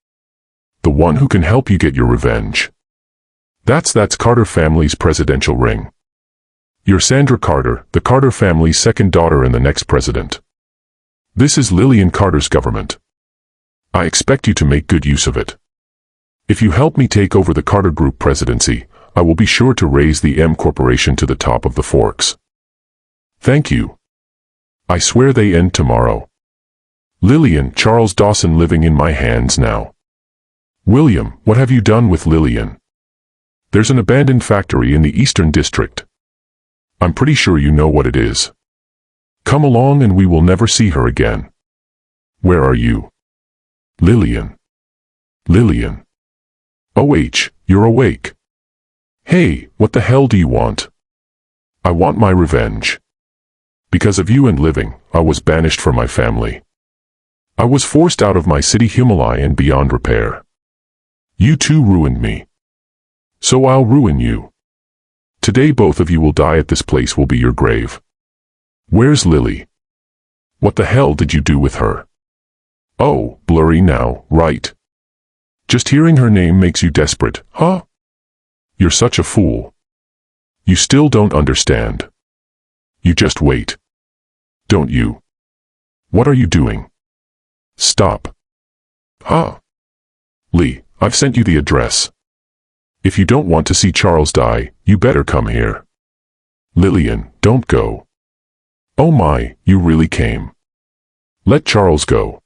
The one who can help you get your revenge. That's Carter family's presidential ring. You're Sandra Carter, the Carter family's second daughter and the next president. This is Lillian Carter's government. I expect you to make good use of it. If you help me take over the Carter Group presidency, I will be sure to raise the M Corporation to the top of the forks. Thank you. I swear they end tomorrow. Lillian, Charles Dawson living in my hands now. William, what have you done with Lillian? There's an abandoned factory in the Eastern District. I'm pretty sure you know what it is. Come along and we will never see her again. Where are you? Lillian. Lillian. OH, you're awake. Hey, what the hell do you want? I want my revenge. Because of you and living, I was banished from my family. I was forced out of my city Himalaya and beyond repair. You too ruined me. So I'll ruin you. Today both of you will die at this place will be your grave. Where's Lily? What the hell did you do with her? Oh, blurry now, right? Just hearing her name makes you desperate, huh? You're such a fool. You still don't understand. You just wait. Don't you? What are you doing? Stop. Huh? Lee, I've sent you the address. If you don't want to see Charles die, you better come here. Lillian, don't go. Oh my, you really came. Let Charles go.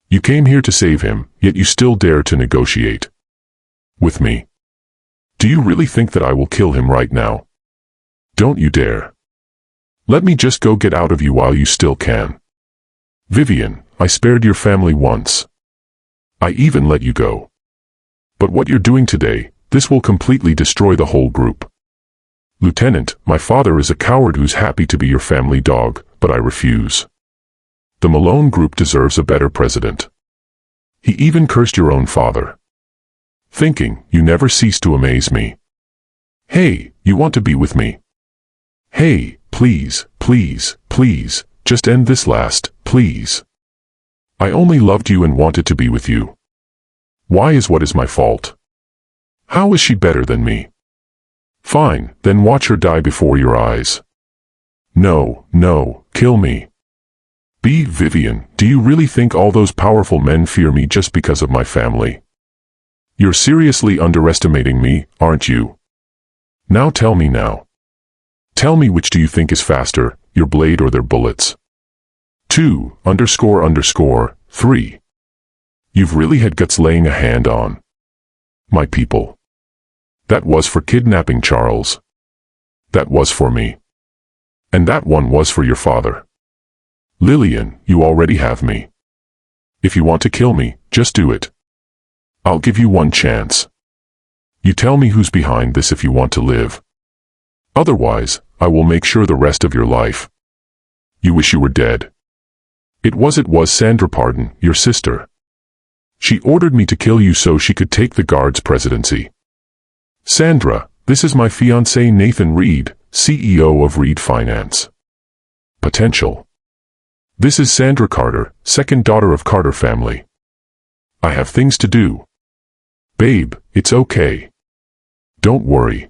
You came here to save him, yet you still dare to negotiate. With me. Do you really think that I will kill him right now? Don't you dare. Let me just go get out of you while you still can. Vivian, I spared your family once. I even let you go. But what you're doing today, this will completely destroy the whole group. Lieutenant, my father is a coward who's happy to be your family dog, but I refuse. The Malone group deserves a better president. He even cursed your own father. Thinking, you never cease to amaze me. Hey, you want to be with me? Hey, please, please, please, just end this last, please. I only loved you and wanted to be with you. Why is what is my fault? How is she better than me? Fine, then watch her die before your eyes. No, no, kill me. Vivian, do you really think all those powerful men fear me just because of my family? You're seriously underestimating me, aren't you? Now tell me now. Tell me which do you think is faster, your blade or their bullets? 2__3. You've really had guts laying a hand on my people. That was for kidnapping Charles. That was for me. And that one was for your father. Lillian, you already have me. If you want to kill me, just do it. I'll give you one chance. You tell me who's behind this if you want to live. Otherwise, I will make sure the rest of your life. You wish you were dead. It was Sandra Pardon, your sister. She ordered me to kill you so she could take the guard's presidency. Sandra, this is my fiancé Nathan Reed, CEO of Reed Finance. Potential. This is Sandra Carter, second daughter of Carter family. I have things to do. Babe, it's okay. Don't worry.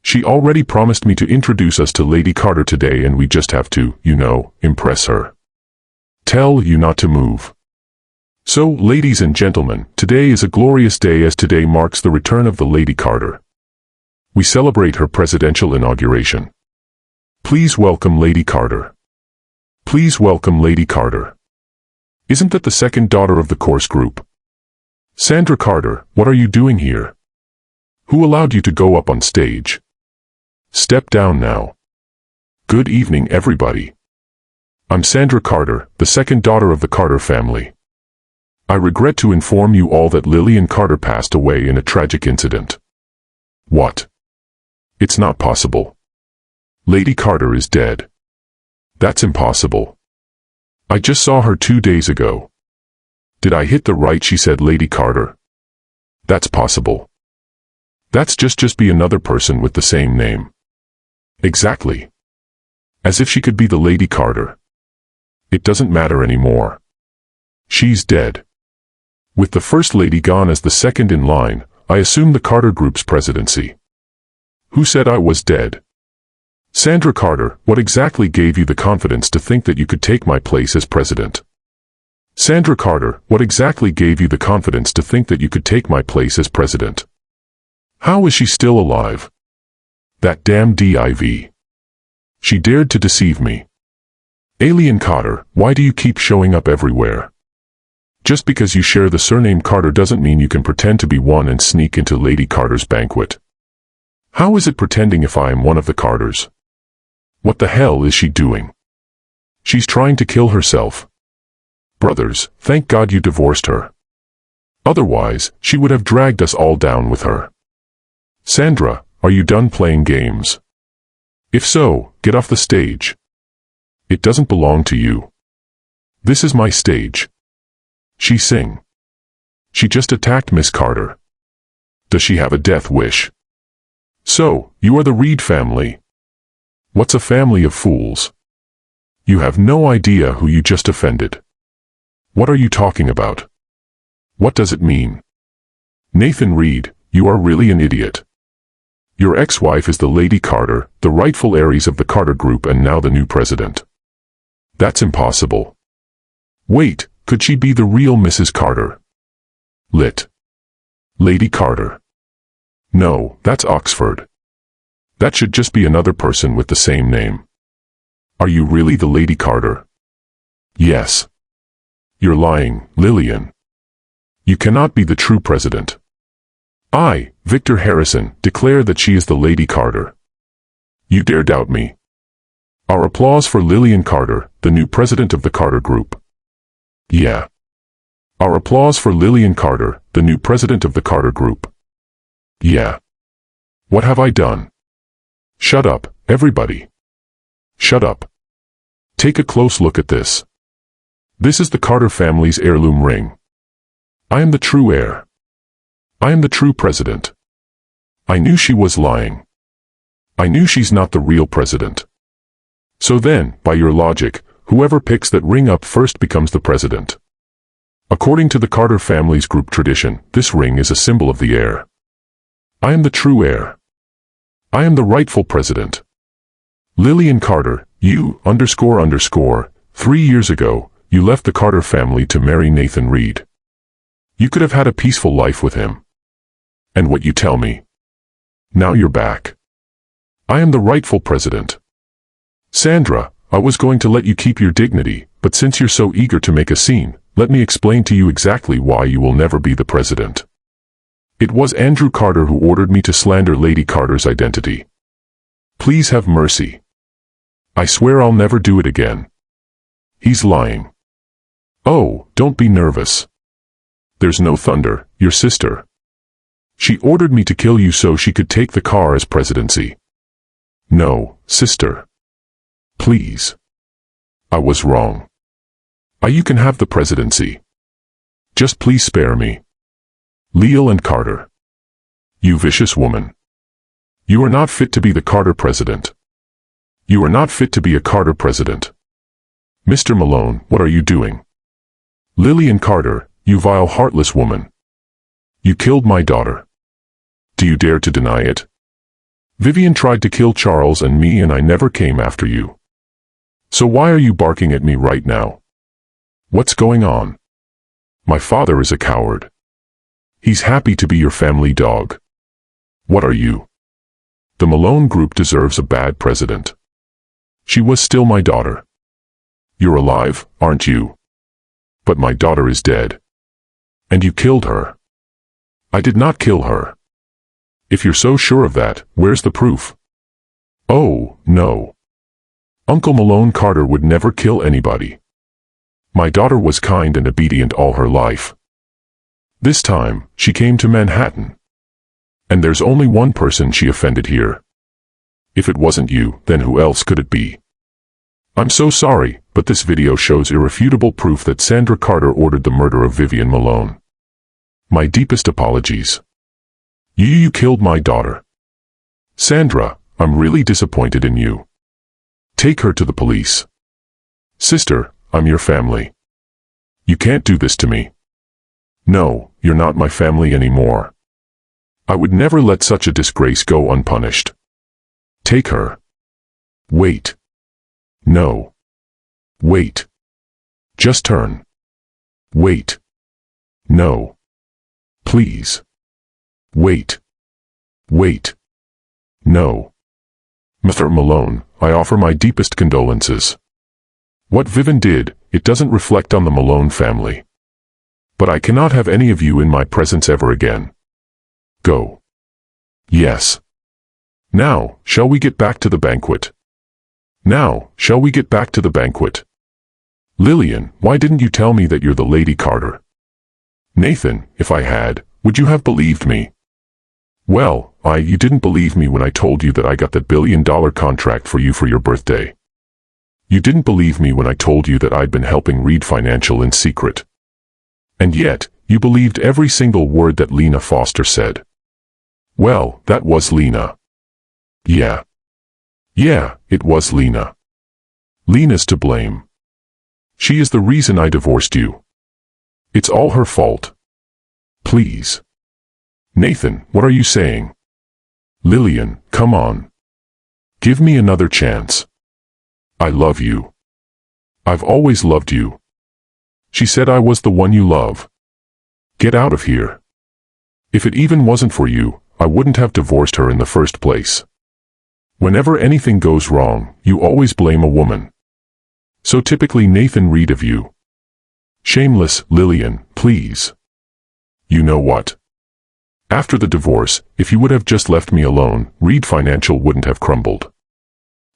She already promised me to introduce us to Lady Carter today and we just have to, impress her. Tell you not to move. So, ladies and gentlemen, today is a glorious day as today marks the return of the Lady Carter. We celebrate her presidential inauguration. Please welcome Lady Carter. Please welcome Lady Carter. Isn't that the second daughter of the course group? Sandra Carter, what are you doing here? Who allowed you to go up on stage? Step down now. Good evening, everybody. I'm Sandra Carter, the second daughter of the Carter family. I regret to inform you all that Lillian Carter passed away in a tragic incident. What? It's not possible. Lady Carter is dead. That's impossible. I just saw her 2 days ago. Did I hit the right? She said, Lady Carter. That's possible. That's just be another person with the same name. Exactly. As if she could be the Lady Carter. It doesn't matter anymore. She's dead. With the First Lady gone as the second in line, I assumed the Carter Group's presidency. Who said I was dead? Sandra Carter, what exactly gave you the confidence to think that you could take my place as president? Sandra Carter, what exactly gave you the confidence to think that you could take my place as president? How is she still alive? That damn div. She dared to deceive me. Alien Carter, why do you keep showing up everywhere? Just because you share the surname Carter doesn't mean you can pretend to be one and sneak into Lady Carter's banquet. How is it pretending if I am one of the Carters? What the hell is she doing? She's trying to kill herself. Brothers, thank God you divorced her. Otherwise, she would have dragged us all down with her. Sandra, are you done playing games? If so, get off the stage. It doesn't belong to you. This is my stage. She sing. She just attacked Miss Carter. Does she have a death wish? So, you are the Reed family. What's a family of fools? You have no idea who you just offended. What are you talking about? What does it mean? Nathan Reed, you are really an idiot. Your ex-wife is the Lady Carter, the rightful heiress of the Carter Group and now the new president. That's impossible. Wait, could she be the real Mrs. Carter? Lit. Lady Carter. No, that's Oxford. That should just be another person with the same name. Are you really the Lady Carter? Yes. You're lying, Lillian. You cannot be the true president. I, Victor Harrison, declare that she is the Lady Carter. You dare doubt me. Our applause for Lillian Carter, the new president of the Carter Group. Yeah. Our applause for Lillian Carter, the new president of the Carter Group. Yeah. What have I done? Shut up, everybody. Shut up. Take a close look at this. This is the Carter family's heirloom ring. I am the true heir. I am the true president. I knew she was lying. I knew she's not the real president. So then, by your logic, whoever picks that ring up first becomes the president. According to the Carter family's group tradition, this ring is a symbol of the heir. I am the true heir. I am the rightful president. Lillian Carter, you, __, 3 years ago, you left the Carter family to marry Nathan Reed. You could have had a peaceful life with him. And what you tell me? Now you're back. I am the rightful president. Sandra, I was going to let you keep your dignity, but since you're so eager to make a scene, let me explain to you exactly why you will never be the president. It was Andrew Carter who ordered me to slander Lady Carter's identity. Please have mercy. I swear I'll never do it again. He's lying. Oh, don't be nervous. There's no thunder, your sister. She ordered me to kill you so she could take the car as presidency. No, sister. Please. I was wrong. You can have the presidency. Just please spare me. Lillian Carter. You vicious woman. You are not fit to be the Carter president. You are not fit to be a Carter president. Mr. Malone, what are you doing? Lillian Carter, you vile heartless woman. You killed my daughter. Do you dare to deny it? Vivian tried to kill Charles and me and I never came after you. So why are you barking at me right now? What's going on? My father is a coward. He's happy to be your family dog. What are you? The Malone Group deserves a bad president. She was still my daughter. You're alive, aren't you? But my daughter is dead. And you killed her. I did not kill her. If you're so sure of that, where's the proof? Oh, no. Uncle Malone Carter would never kill anybody. My daughter was kind and obedient all her life. This time, she came to Manhattan. And there's only one person she offended here. If it wasn't you, then who else could it be? I'm so sorry, but this video shows irrefutable proof that Sandra Carter ordered the murder of Vivian Malone. My deepest apologies. You killed my daughter. Sandra, I'm really disappointed in you. Take her to the police. Sister, I'm your family. You can't do this to me. No, you're not my family anymore. I would never let such a disgrace go unpunished. Take her. Wait. No. Wait. Just turn. Wait. No. Please. Wait. Wait. No. Mr. Malone, I offer my deepest condolences. What Vivian did, it doesn't reflect on the Malone family. But I cannot have any of you in my presence ever again. Go. Yes. Now, shall we get back to the banquet? Now, shall we get back to the banquet? Lillian, why didn't you tell me that you're the Lady Carter? Nathan, if I had, would you have believed me? Well, you didn't believe me when I told you that I got that $1 billion contract for you for your birthday. You didn't believe me when I told you that I'd been helping Reed Financial in secret. And yet, you believed every single word that Lena Foster said. Well, that was Lena. Yeah. Yeah, it was Lena. Lena's to blame. She is the reason I divorced you. It's all her fault. Please. Nathan, what are you saying? Lillian, come on. Give me another chance. I love you. I've always loved you. She said I was the one you love. Get out of here. If it even wasn't for you, I wouldn't have divorced her in the first place. Whenever anything goes wrong, you always blame a woman. So typically Nathan read of you. Shameless, Lillian, please. You know what? After the divorce, if you would have just left me alone, Reed Financial wouldn't have crumbled.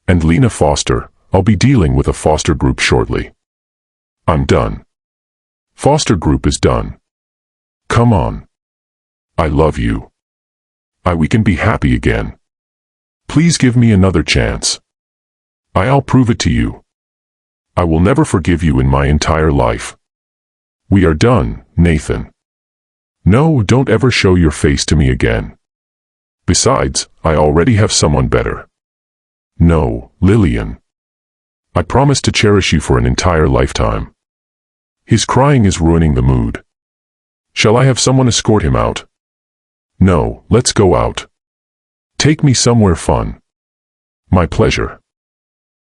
And Lena Foster, I'll be dealing with a Foster Group shortly. I'm done. Foster Group is done. Come on. I love you. We can be happy again. Please give me another chance. I'll prove it to you. I will never forgive you in my entire life. We are done, Nathan. No, don't ever show your face to me again. Besides, I already have someone better. No, Lillian. I promise to cherish you for an entire lifetime. His crying is ruining the mood. Shall I have someone escort him out? No, let's go out. Take me somewhere fun. My pleasure.